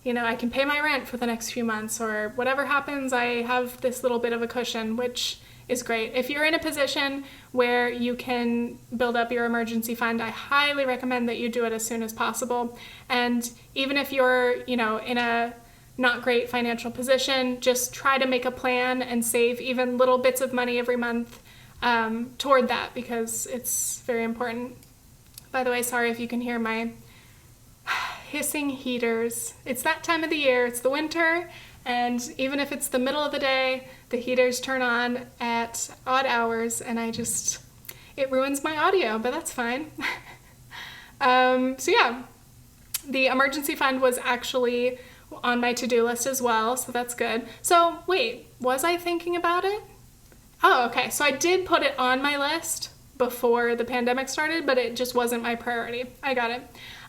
you know, I can pay my rent for the next few months, or whatever happens, I have this little bit of a cushion, which is great. If you're in a position where you can build up your emergency fund, I highly recommend that you do it as soon as possible. And even if you're, you know, in a not great financial position, just try to make a plan and save even little bits of money every month toward that, because it's very important. By the way, sorry if you can hear my hissing heaters. It's that time of the year, it's the winter, and even if it's the middle of the day, the heaters turn on at odd hours and it ruins my audio, but that's fine. So yeah, the emergency fund was actually on my to-do list as well, so that's good. So wait, was I thinking about it? Oh, okay, so I did put it on my list before the pandemic started, but it just wasn't my priority. I got it.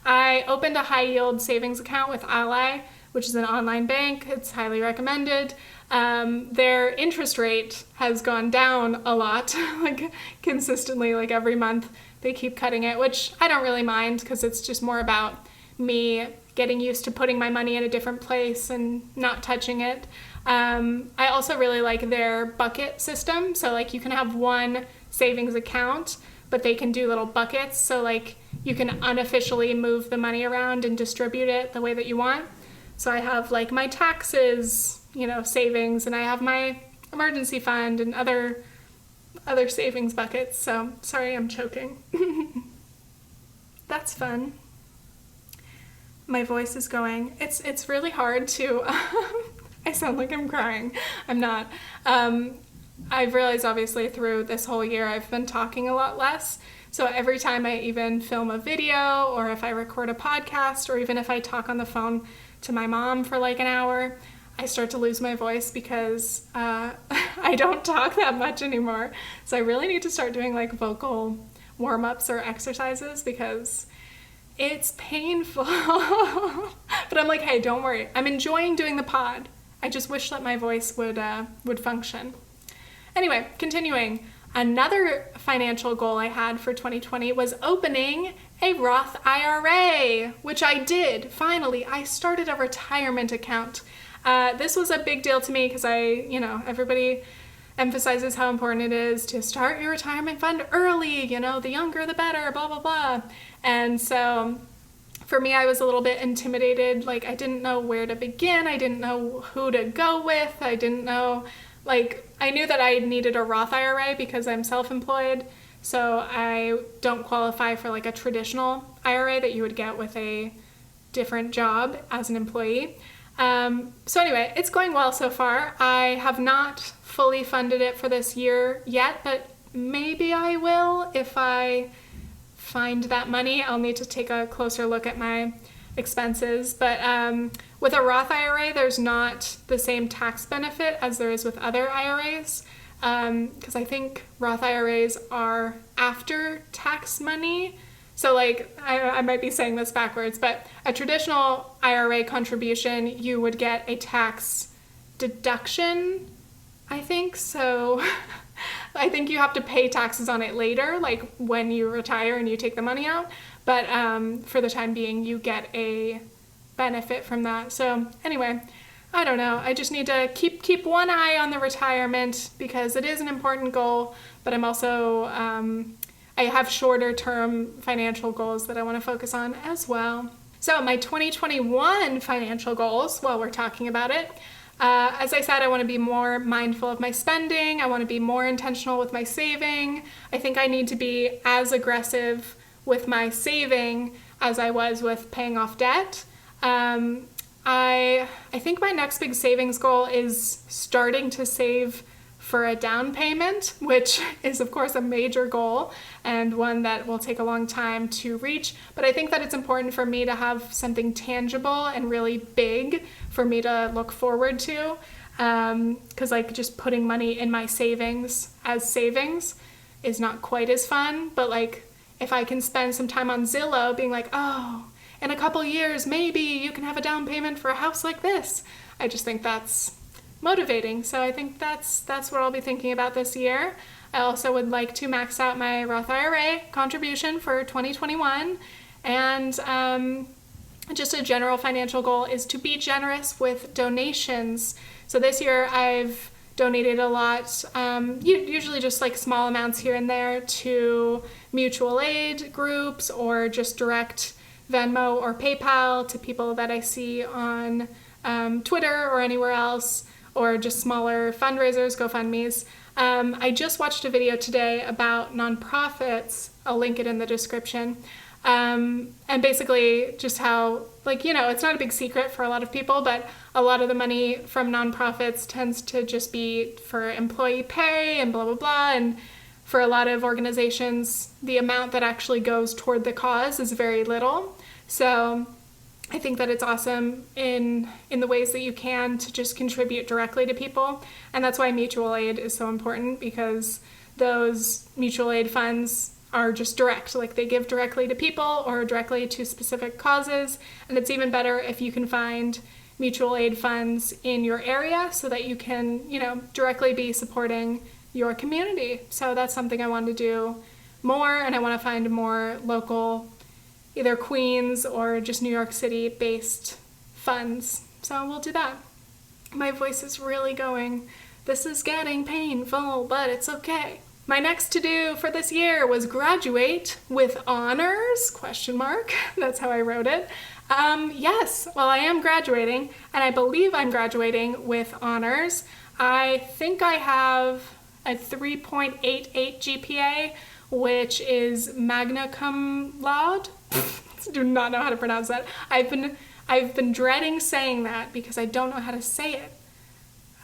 I opened a high-yield savings account with Ally, which is an online bank. It's highly recommended. Their interest rate has gone down a lot, like consistently, like every month they keep cutting it, which I don't really mind because it's just more about me getting used to putting my money in a different place and not touching it. I also really like their bucket system. So like you can have one savings account, but they can do little buckets. So like you can unofficially move the money around and distribute it the way that you want. So I have like my taxes, savings, and I have my emergency fund and other savings buckets. So sorry, I'm choking. That's fun. My voice is going. It's really hard to, I sound like I'm crying. I'm not. I've realized obviously through this whole year I've been talking a lot less. So every time I even film a video, or if I record a podcast, or even if I talk on the phone to my mom for like an hour, I start to lose my voice because I don't talk that much anymore. So I really need to start doing like vocal warm-ups or exercises because it's painful. But I'm like, hey, don't worry. I'm enjoying doing the pod. I just wish that my voice would function. Anyway, continuing. Another financial goal I had for 2020 was opening a Roth IRA, which I did. Finally, I started a retirement account. This was a big deal to me because everybody emphasizes how important it is to start your retirement fund early, the younger the better, blah, blah, blah. And so for me, I was a little bit intimidated. Like, I didn't know where to begin. I didn't know who to go with. I didn't know, I knew that I needed a Roth IRA because I'm self-employed. So I don't qualify for like a traditional IRA that you would get with a different job as an employee. So anyway, it's going well so far. I have not fully funded it for this year yet, but maybe I will if I find that money. I'll need to take a closer look at my expenses. But with a Roth IRA, there's not the same tax benefit as there is with other IRAs. Because I think Roth IRAs are after tax money. So I might be saying this backwards, but a traditional IRA contribution, you would get a tax deduction, I think. So I think you have to pay taxes on it later, like when you retire and you take the money out. But for the time being, you get a benefit from that. So anyway, I don't know. I just need to keep one eye on the retirement because it is an important goal, but I'm also, I have shorter term financial goals that I want to focus on as well. So my 2021 financial goals, while we're talking about it, as I said, I want to be more mindful of my spending. I want to be more intentional with my saving. I think I need to be as aggressive with my saving as I was with paying off debt. I think my next big savings goal is starting to save for a down payment, which is of course a major goal and one that will take a long time to reach. But I think that it's important for me to have something tangible and really big for me to look forward to. Because just putting money in my savings as savings is not quite as fun. But if I can spend some time on Zillow being like, oh, in a couple years, maybe you can have a down payment for a house like this. I just think that's motivating. So I think that's what I'll be thinking about this year. I also would like to max out my Roth IRA contribution for 2021. And just a general financial goal is to be generous with donations. So this year I've donated a lot, usually just small amounts here and there to mutual aid groups or just direct Venmo or PayPal to people that I see on Twitter or anywhere else, or just smaller fundraisers, GoFundMes. I just watched a video today about nonprofits. I'll link it in the description. And basically just how, it's not a big secret for a lot of people, but a lot of the money from nonprofits tends to just be for employee pay and blah, blah, blah. And for a lot of organizations, the amount that actually goes toward the cause is very little. So I think that it's awesome in the ways that you can to just contribute directly to people. And that's why mutual aid is so important, because those mutual aid funds are just direct. They give directly to people or directly to specific causes. And it's even better if you can find mutual aid funds in your area so that you can, directly be supporting your community. So that's something I want to do more, and I want to find more local, either Queens or just New York City based funds. So we'll do that. My voice is really going. This is getting painful, but it's okay. My next to-do for this year was graduate with honors, question mark. That's how I wrote it. Yes, well, I am graduating, and I believe I'm graduating with honors. I think I have a 3.88 GPA, which is magna cum laude. Do not know how to pronounce that. I've been dreading saying that because I don't know how to say it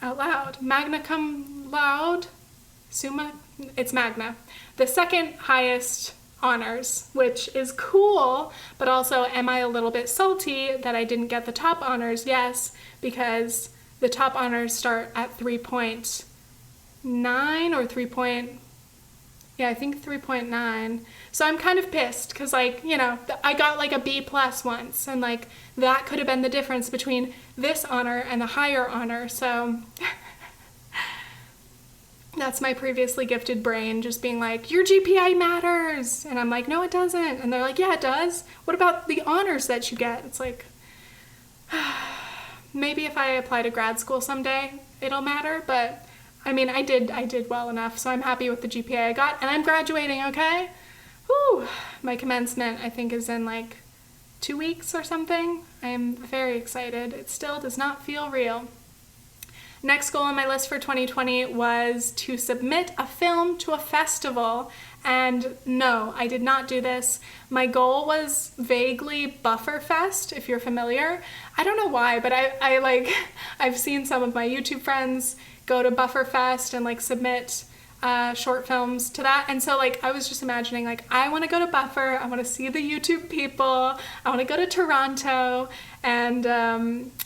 out loud. Magna cum laude, summa, it's magna. The second highest honors, which is cool, but also am I a little bit salty that I didn't get the top honors? Yes, because the top honors start at 3.9 or 3. Yeah, I think 3.9. So I'm kind of pissed because, like, you know, I got like a B+ once, and like that could have been the difference between this honor and the higher honor. So that's my previously gifted brain just being like, your GPA matters. And I'm like, no, it doesn't. And they're like, yeah, it does. What about the honors that you get? It's like, maybe if I apply to grad school someday, it'll matter. But I mean, I did well enough. So I'm happy with the GPA I got, and I'm graduating, okay? Whew. My commencement, I think, is in like 2 weeks or something. I'm very excited. It still does not feel real. Next goal on my list for 2020 was to submit a film to a festival, and no, I did not do this. My goal was vaguely Bufferfest, if you're familiar. I don't know why, but I've seen some of my YouTube friends go to Bufferfest and like submit short films to that, and so like I was just imagining like I want to go to Buffer, I want to see the YouTube people, I want to go to Toronto, and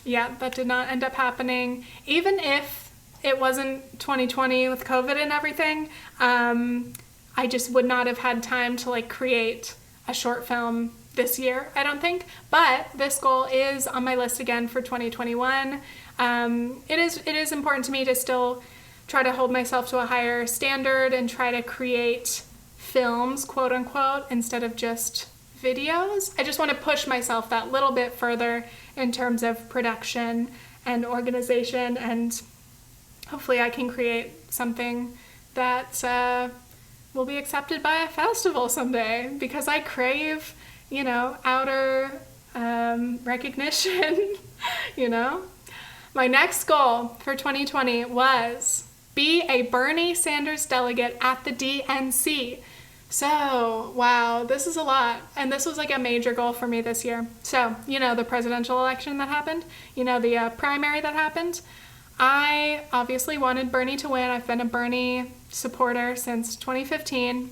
yeah, that did not end up happening. Even if it wasn't 2020 with COVID and everything, I just would not have had time to like create a short film this year, I don't think. But this goal is on my list again for 2021. It is important to me to still try to hold myself to a higher standard and try to create films, quote unquote, instead of just videos. I just want to push myself that little bit further in terms of production and organization, and hopefully I can create something that will be accepted by a festival someday, because I crave, you know, outer recognition, you know? My next goal for 2020 was be a Bernie Sanders delegate at the DNC. So, wow, this is a lot. And this was like a major goal for me this year. So, you know, the presidential election that happened, you know, the primary that happened. I obviously wanted Bernie to win. I've been a Bernie supporter since 2015.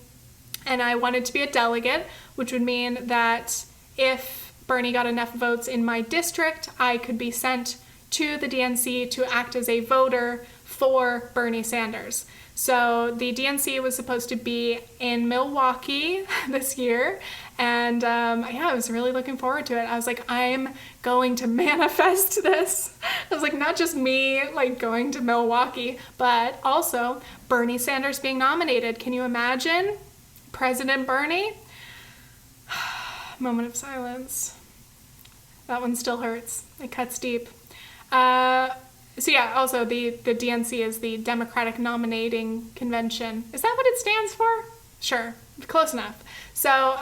And I wanted to be a delegate, which would mean that if Bernie got enough votes in my district, I could be sent to the DNC to act as a voter for Bernie Sanders. So the DNC was supposed to be in Milwaukee this year, and yeah, I was really looking forward to it. I was like, I'm going to manifest this. I was like, not just me like going to Milwaukee, but also Bernie Sanders being nominated. Can you imagine President Bernie? Moment of silence. That one still hurts. It cuts deep. So yeah, also the DNC is the Democratic Nominating Convention. Is that what it stands for? Sure, close enough. So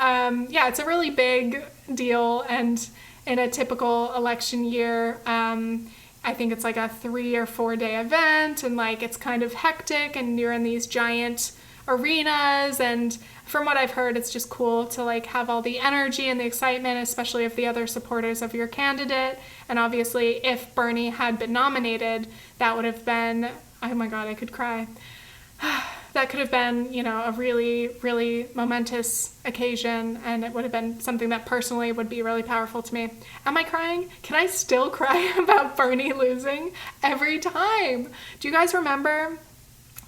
yeah, it's a really big deal, and in a typical election year, I think it's like a 3 or 4 day event, and like it's kind of hectic, and you're in these giant arenas, and from what I've heard, it's just cool to like have all the energy and the excitement, especially of the other supporters of your candidate. And obviously, if Bernie had been nominated, that would have been, oh my God, I could cry. That could have been, you know, a really, really momentous occasion, and it would have been something that personally would be really powerful to me. Am I crying? Can I still cry about Bernie losing every time? Do you guys remember?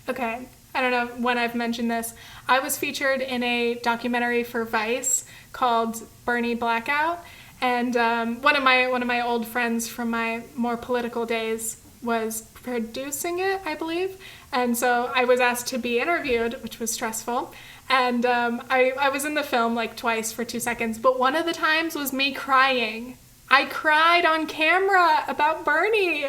Okay. I don't know when I've mentioned this. I was featured in a documentary for Vice called Bernie Blackout, and one of my old friends from my more political days was producing it, I believe. And so I was asked to be interviewed, which was stressful. And I was in the film like twice for 2 seconds, but one of the times was me crying. I cried on camera about Bernie.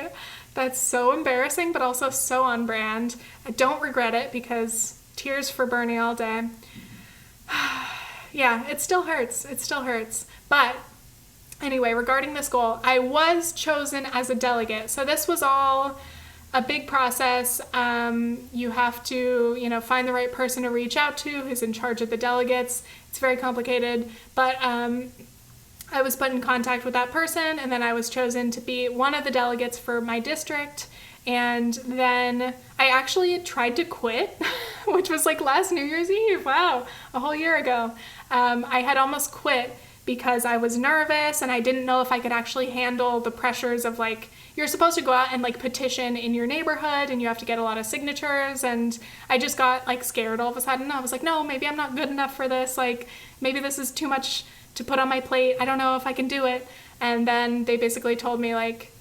That's so embarrassing, but also so on brand. I don't regret it because tears for Bernie all day. Yeah, it still hurts. It still hurts. But anyway, regarding this goal, I was chosen as a delegate. So this was all a big process. You have to, find the right person to reach out to who's in charge of the delegates. It's very complicated, but I was put in contact with that person, and then I was chosen to be one of the delegates for my district. And then I actually tried to quit, which was like last New Year's Eve. Wow, a whole year ago. I had almost quit because I was nervous and I didn't know if I could actually handle the pressures of like, you're supposed to go out and like petition in your neighborhood and you have to get a lot of signatures. And I just got like scared all of a sudden. I was like, no, maybe I'm not good enough for this. Like maybe this is too much to put on my plate. I don't know if I can do it. And then they basically told me like,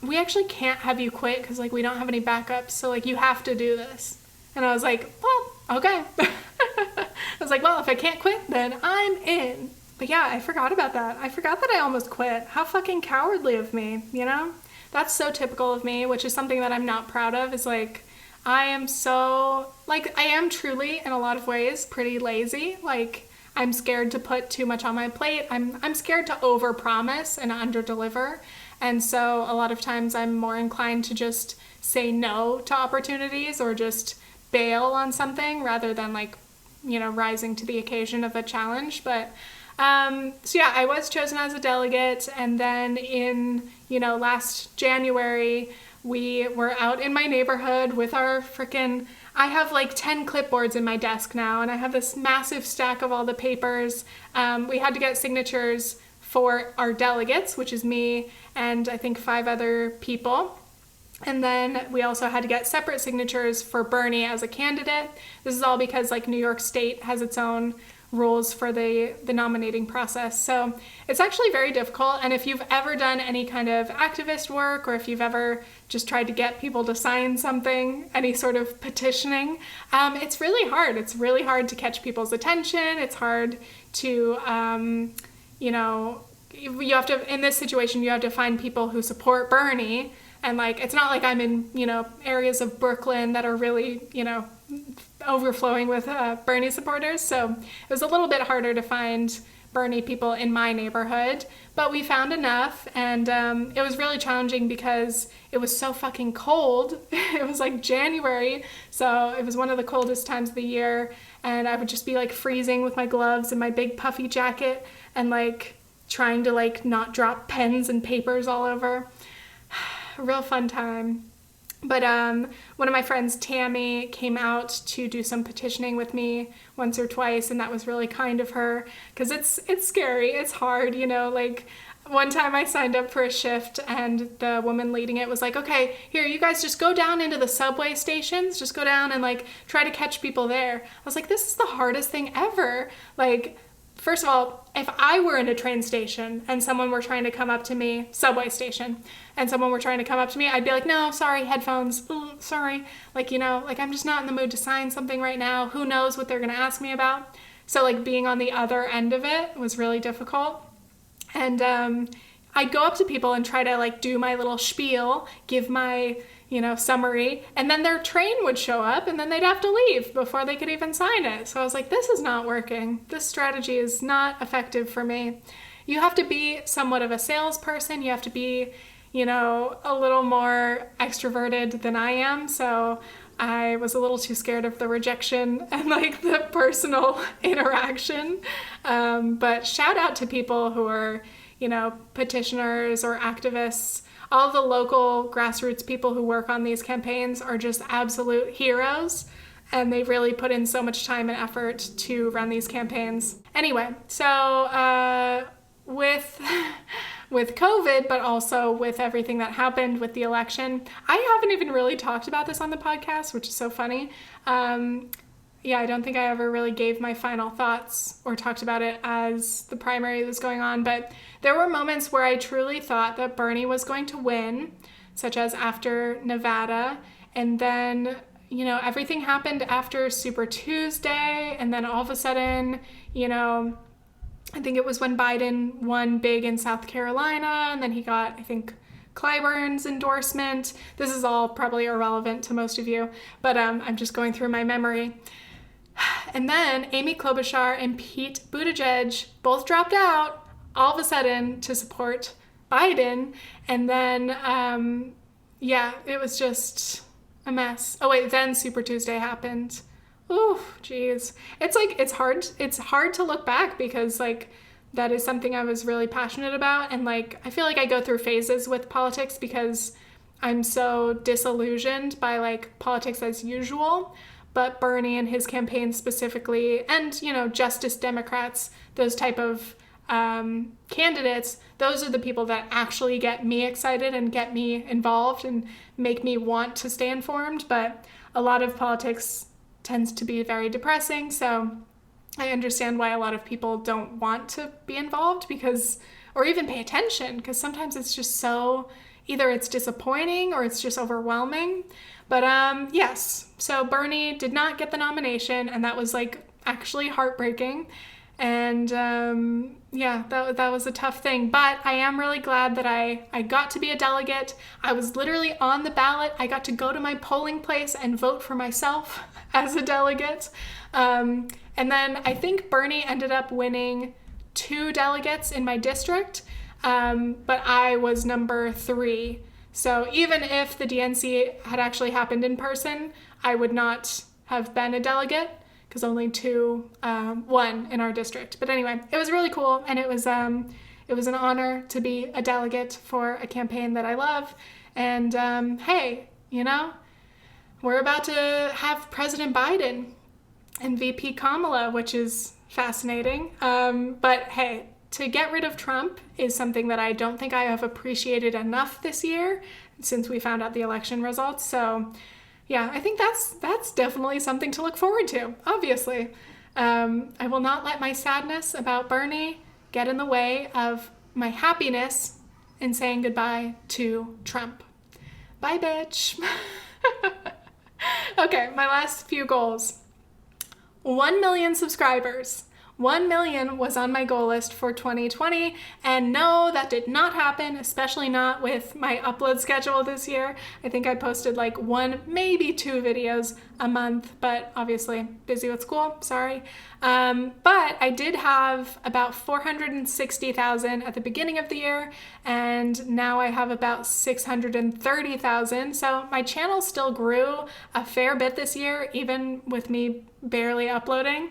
we actually can't have you quit because like we don't have any backups. So like you have to do this. And I was like, well, okay. I was like, well, if I can't quit, then I'm in. But yeah, I forgot about that. I forgot that I almost quit. How fucking cowardly of me, you know? That's so typical of me, which is something that I'm not proud of, is like, I am so, like, I am truly, in a lot of ways, pretty lazy. Like, I'm scared to put too much on my plate. I'm scared to overpromise and underdeliver. And so a lot of times I'm more inclined to just say no to opportunities or just bail on something rather than like, rising to the occasion of a challenge. But so yeah, I was chosen as a delegate, and then in, last January, we were out in my neighborhood with our I have like 10 clipboards in my desk now, and I have this massive stack of all the papers. We had to get signatures for our delegates, which is me and I think 5 other people. And then we also had to get separate signatures for Bernie as a candidate. This is all because like New York State has its own rules for the nominating process. So it's actually very difficult. And if you've ever done any kind of activist work, or if you've ever just tried to get people to sign something, any sort of petitioning, it's really hard. It's really hard to catch people's attention. It's hard to, you have to, in this situation, you have to find people who support Bernie. And like, it's not like I'm in, areas of Brooklyn that are really, overflowing with Bernie supporters. So it was a little bit harder to find Bernie people in my neighborhood, but we found enough. And it was really challenging because it was so fucking cold. It was like January. So it was one of the coldest times of the year. And I would just be like freezing with my gloves and my big puffy jacket and like trying to like not drop pens and papers all over. A real fun time. But one of my friends, Tammy, came out to do some petitioning with me once or twice, and that was really kind of her, because it's scary, it's hard, like one time I signed up for a shift and the woman leading it was like, okay, here, you guys just go down into the subway stations, just go down and like try to catch people there. I was like, this is the hardest thing ever. Like, first of all, if I were in a train station and someone were trying to come up to me, subway station, and someone were trying to come up to me, I'd be like, no, sorry, headphones, sorry. Like, like I'm just not in the mood to sign something right now. Who knows what they're going to ask me about? So like being on the other end of it was really difficult. And I'd go up to people and try to like do my little spiel, give my, summary, and then their train would show up and then they'd have to leave before they could even sign it. So I was like, this is not working. This strategy is not effective for me. You have to be somewhat of a salesperson. You have to be, a little more extroverted than I am. So I was a little too scared of the rejection and like the personal interaction. But shout out to people who are, petitioners or activists. All the local grassroots people who work on these campaigns are just absolute heroes, and they really put in so much time and effort to run these campaigns. Anyway, so with COVID, but also with everything that happened with the election, I haven't even really talked about this on the podcast, which is so funny. I don't think I ever really gave my final thoughts or talked about it as the primary was going on, but there were moments where I truly thought that Bernie was going to win, such as after Nevada, and then, everything happened after Super Tuesday, and then all of a sudden, I think it was when Biden won big in South Carolina, and then he got, I think, Clyburn's endorsement. This is all probably irrelevant to most of you, but I'm just going through my memory. And then Amy Klobuchar and Pete Buttigieg both dropped out all of a sudden to support Biden. And then, it was just a mess. Oh wait, then Super Tuesday happened. Ooh, geez. It's hard to look back because like that is something I was really passionate about. And like, I feel like I go through phases with politics because I'm so disillusioned by like politics as usual. But Bernie and his campaign specifically, and, Justice Democrats, those type of candidates, those are the people that actually get me excited and get me involved and make me want to stay informed. But a lot of politics tends to be very depressing. So I understand why a lot of people don't want to be involved or even pay attention, because sometimes it's just so, either it's disappointing or it's just overwhelming. But yes, so Bernie did not get the nomination, and that was like actually heartbreaking. And that was a tough thing. But I am really glad that I got to be a delegate. I was literally on the ballot. I got to go to my polling place and vote for myself as a delegate. And then I think Bernie ended up winning 2 delegates in my district, but I was number 3. So even if the DNC had actually happened in person, I would not have been a delegate because only 2 won in our district. But anyway, it was really cool, and it was an honor to be a delegate for a campaign that I love. And hey, we're about to have President Biden and VP Kamala, which is fascinating. But hey, to get rid of Trump is something that I don't think I have appreciated enough this year since we found out the election results. So yeah, I think that's definitely something to look forward to, obviously. I will not let my sadness about Bernie get in the way of my happiness in saying goodbye to Trump. Bye, bitch. Okay, my last few goals. 1 million subscribers. 1 million was on my goal list for 2020, and no, that did not happen, especially not with my upload schedule this year. I think I posted like 1, maybe 2 videos a month, but obviously busy with school, sorry. But I did have about 460,000 at the beginning of the year, and now I have about 630,000. So my channel still grew a fair bit this year, even with me barely uploading.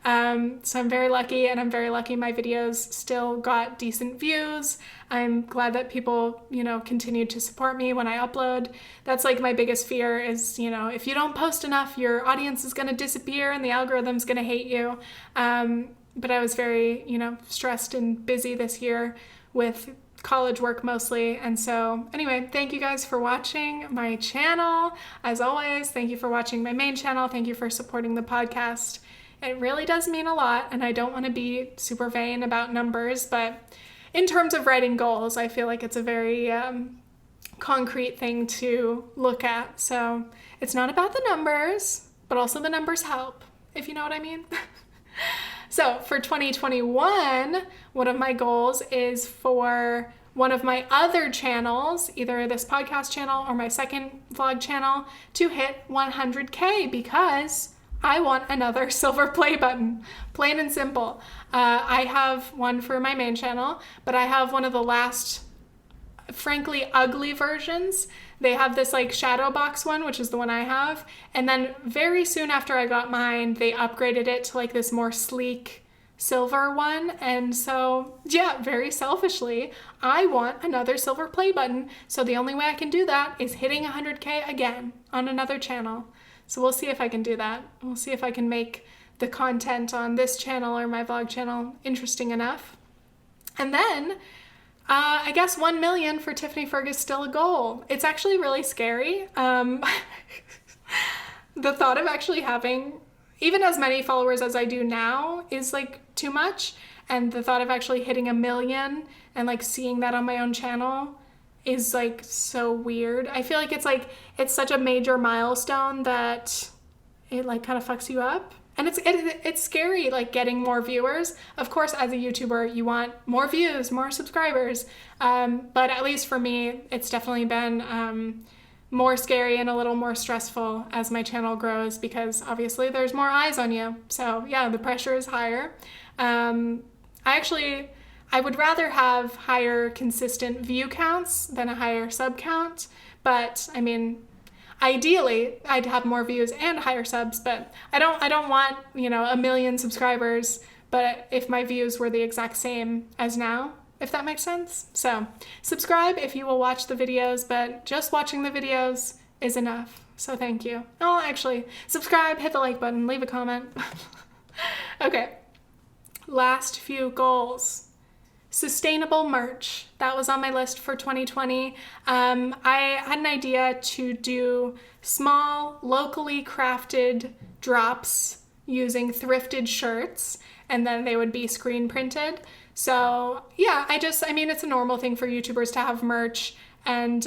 So I'm very lucky, and I'm very lucky my videos still got decent views. I'm glad that people, continued to support me when I upload. That's like my biggest fear is, if you don't post enough, your audience is going to disappear and the algorithm's going to hate you. But I was very, stressed and busy this year with college work mostly. And so anyway, thank you guys for watching my channel. As always, thank you for watching my main channel. Thank you for supporting the podcast. It really does mean a lot, and I don't want to be super vain about numbers, but in terms of writing goals, I feel like it's a very concrete thing to look at. So it's not about the numbers, but also the numbers help, if you know what I mean. So for 2021, one of my goals is for one of my other channels, either this podcast channel or my second vlog channel, to hit 100K because I want another silver play button, plain and simple. I have one for my main channel, but I have one of the last, frankly, ugly versions. They have this like shadow box one, which is the one I have. And then very soon after I got mine, they upgraded it to like this more sleek silver one. And so, yeah, very selfishly, I want another silver play button. So the only way I can do that is hitting 100K again on another channel. So we'll see if I can do that. We'll see if I can make the content on this channel or my vlog channel interesting enough. And then I guess 1 million for Tiffany Ferg is still a goal. It's actually really scary. The thought of actually having even as many followers as I do now is like too much. And the thought of actually hitting 1 million and like seeing that on my own channel is like so weird. I feel like it's such a major milestone that it like kind of fucks you up. And it's scary, like getting more viewers. Of course, as a YouTuber, you want more views, more subscribers. But at least for me, it's definitely been more scary and a little more stressful as my channel grows, because obviously there's more eyes on you. So yeah, the pressure is higher. I would rather have higher consistent view counts than a higher sub count. But I mean, ideally I'd have more views and higher subs, but I don't want, 1 million subscribers, but if my views were the exact same as now, if that makes sense. So subscribe if you will watch the videos, but just watching the videos is enough. So thank you. Oh, actually, subscribe, hit the like button, leave a comment. Okay, last few goals. Sustainable merch. That was on my list for 2020. I had an idea to do small, locally crafted drops using thrifted shirts, and then they would be screen printed. So yeah, it's a normal thing for YouTubers to have merch. And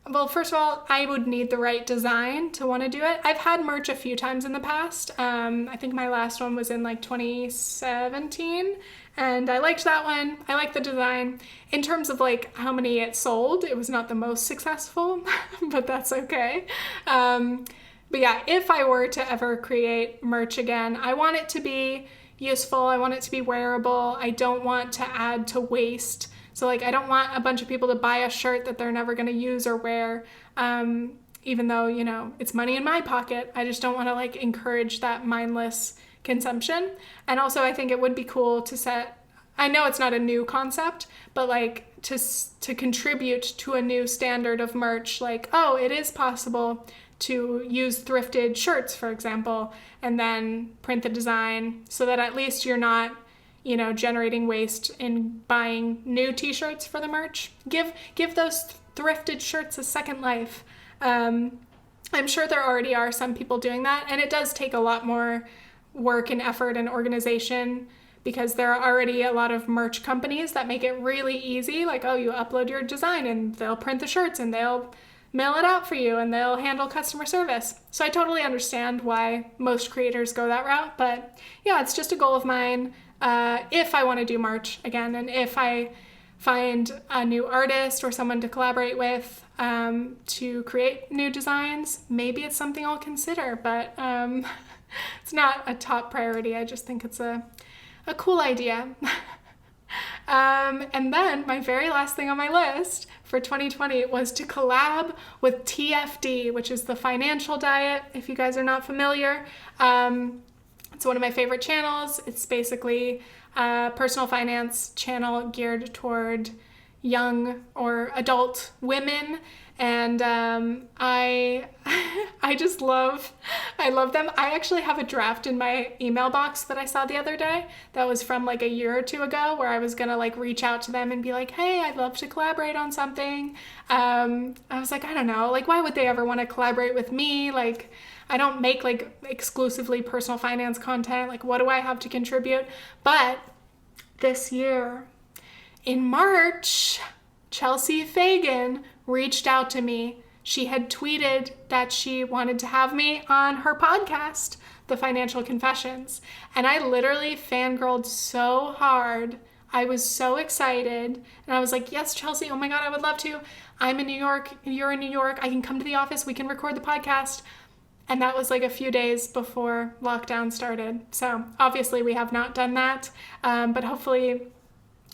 well, first of all, I would need the right design to want to do it. I've had merch a few times in the past. I think my last one was in like 2017, and I liked that one. I liked the design. In terms of like how many it sold, it was not the most successful, but that's okay. But yeah, if I were to ever create merch again, I want it to be useful. I want it to be wearable. I don't want to add to waste. So like, I don't want a bunch of people to buy a shirt that they're never going to use or wear, even though, it's money in my pocket. I just don't want to like encourage that mindless consumption. And also I think it would be cool to set, I know it's not a new concept, but like to contribute to a new standard of merch, like, oh, it is possible to use thrifted shirts, for example, and then print the design so that at least you're not, generating waste in buying new t-shirts for the merch. Give those thrifted shirts a second life. I'm sure there already are some people doing that, and it does take a lot more work and effort and organization, because there are already a lot of merch companies that make it really easy. Like, oh, you upload your design and they'll print the shirts and they'll mail it out for you and they'll handle customer service. So I totally understand why most creators go that route, but yeah, it's just a goal of mine. If I want to do merch again, and if I find a new artist or someone to collaborate with to create new designs, maybe it's something I'll consider, but it's not a top priority. I just think it's a cool idea. And then my very last thing on my list for 2020 was to collab with TFD, which is the Financial Diet, if you guys are not familiar. It's one of my favorite channels. It's basically a personal finance channel geared toward young or adult women. And I love them. I actually have a draft in my email box that I saw the other day that was from like a year or two ago, where I was gonna like reach out to them and be like, hey, I'd love to collaborate on something. I was like, I don't know, like, why would they ever want to collaborate with me? Like, I don't make like exclusively personal finance content. Like, what do I have to contribute? But this year in March, Chelsea Fagan reached out to me. She had tweeted that she wanted to have me on her podcast, The Financial Confessions. And I literally fangirled so hard. I was so excited. And I was like, yes, Chelsea, oh my God, I would love to. I'm in New York. You're in New York. I can come to the office. We can record the podcast. And that was like a few days before lockdown started. So obviously we have not done that. But hopefully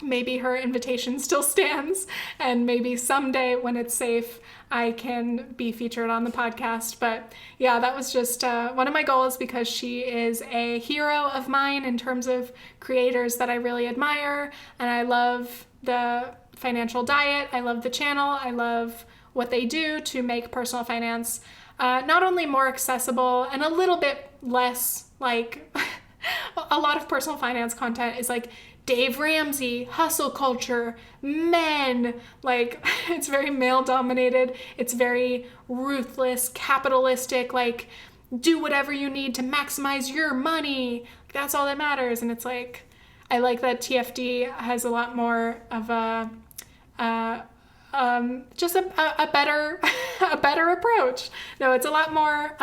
maybe her invitation still stands, and maybe someday when it's safe, I can be featured on the podcast. But yeah, that was just one of my goals, because she is a hero of mine in terms of creators that I really admire. And I love the Financial Diet. I love the channel. I love what they do to make personal finance not only more accessible and a little bit less like a lot of personal finance content is like Dave Ramsey, hustle culture, men, like it's very male dominated. It's very ruthless, capitalistic, like do whatever you need to maximize your money. That's all that matters. And it's like, I like that TFD has a lot more of a just a better a better approach. No, it's a lot more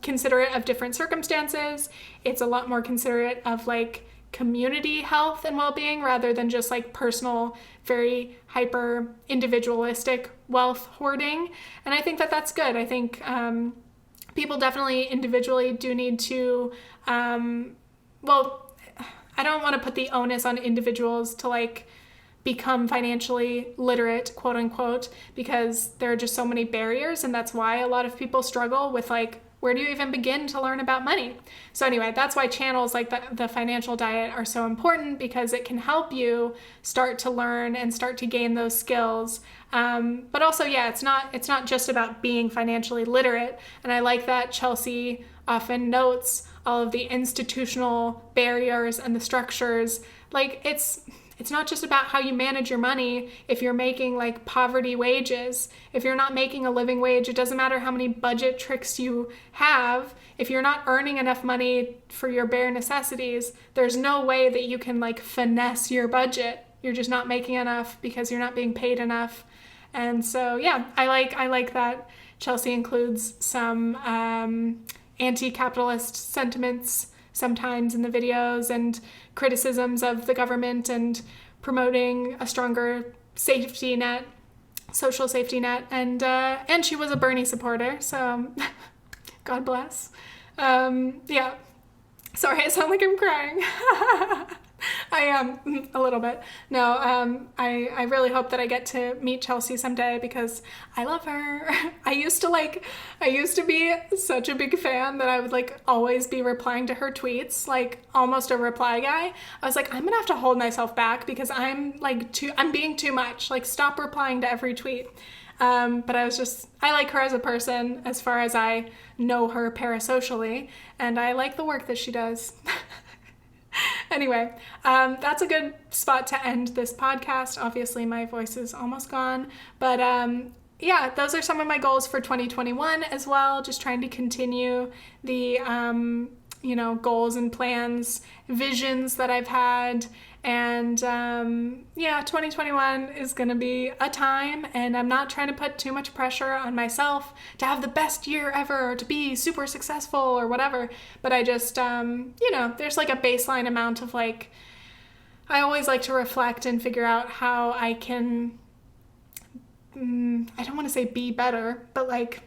considerate of different circumstances. It's a lot more considerate of like community health and well-being rather than just like personal, very hyper individualistic wealth hoarding. And I think that that's good. I think people definitely individually do need to, well, I don't want to put the onus on individuals to like become financially literate, quote unquote, because there are just so many barriers. And that's why a lot of people struggle with like, where do you even begin to learn about money? So anyway, that's why channels like the Financial Diet are so important, because it can help you start to learn and start to gain those skills. But also, yeah, it's not just about being financially literate. And I like that Chelsea often notes all of the institutional barriers and the structures. Like it's not just about how you manage your money. If you're making like poverty wages, if you're not making a living wage, it doesn't matter how many budget tricks you have. If you're not earning enough money for your bare necessities, there's no way that you can like finesse your budget. You're just not making enough because you're not being paid enough. And so, yeah, I like that Chelsea includes some anti-capitalist sentiments sometimes in the videos, and criticisms of the government, and promoting a stronger safety net, social safety net. And she was a Bernie supporter, so God bless. Yeah. Sorry, I sound like I'm crying. I am a little bit. No, I really hope that I get to meet Chelsea someday because I love her. I used to be such a big fan that I would like always be replying to her tweets, like almost a reply guy. I was like, I'm gonna have to hold myself back because I'm being too much. Like, stop replying to every tweet. But I like her as a person as far as I know her parasocially, and I like the work that she does. Anyway, that's a good spot to end this podcast. Obviously, my voice is almost gone, but yeah, those are some of my goals for 2021 as well. Just trying to continue the, goals and plans, visions that I've had. And yeah, 2021 is going to be a time, and I'm not trying to put too much pressure on myself to have the best year ever, or to be super successful or whatever. But I just, there's like a baseline amount of like, I always like to reflect and figure out how I can, I don't want to say be better, but like,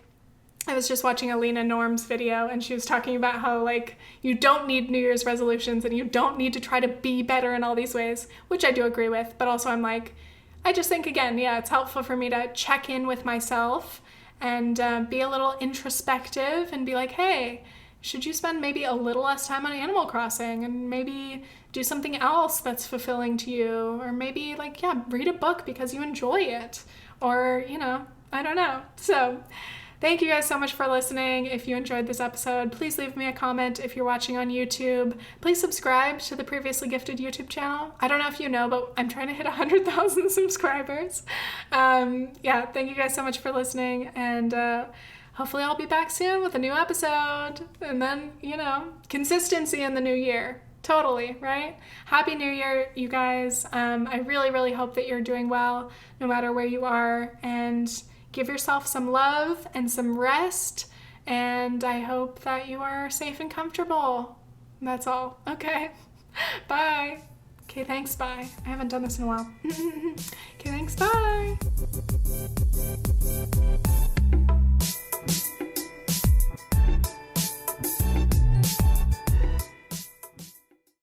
I was just watching Alina Norm's video, and she was talking about how like you don't need New Year's resolutions and you don't need to try to be better in all these ways, which I do agree with. But also I'm like, I just think again, yeah, it's helpful for me to check in with myself and be a little introspective and be like, hey, should you spend maybe a little less time on Animal Crossing and maybe do something else that's fulfilling to you? Or maybe like, yeah, read a book because you enjoy it, or, I don't know. So thank you guys so much for listening. If you enjoyed this episode, please leave me a comment. If you're watching on YouTube, please subscribe to the Previously Gifted YouTube channel. I don't know if you know, but I'm trying to hit 100,000 subscribers. Yeah, thank you guys so much for listening, and hopefully I'll be back soon with a new episode. And then, consistency in the new year. Totally, right? Happy New Year, you guys. I really, really hope that you're doing well, no matter where you are, and give yourself some love and some rest, and I hope that you are safe and comfortable. That's all. Okay. Bye. Okay, thanks, bye. I haven't done this in a while. Okay, thanks, bye.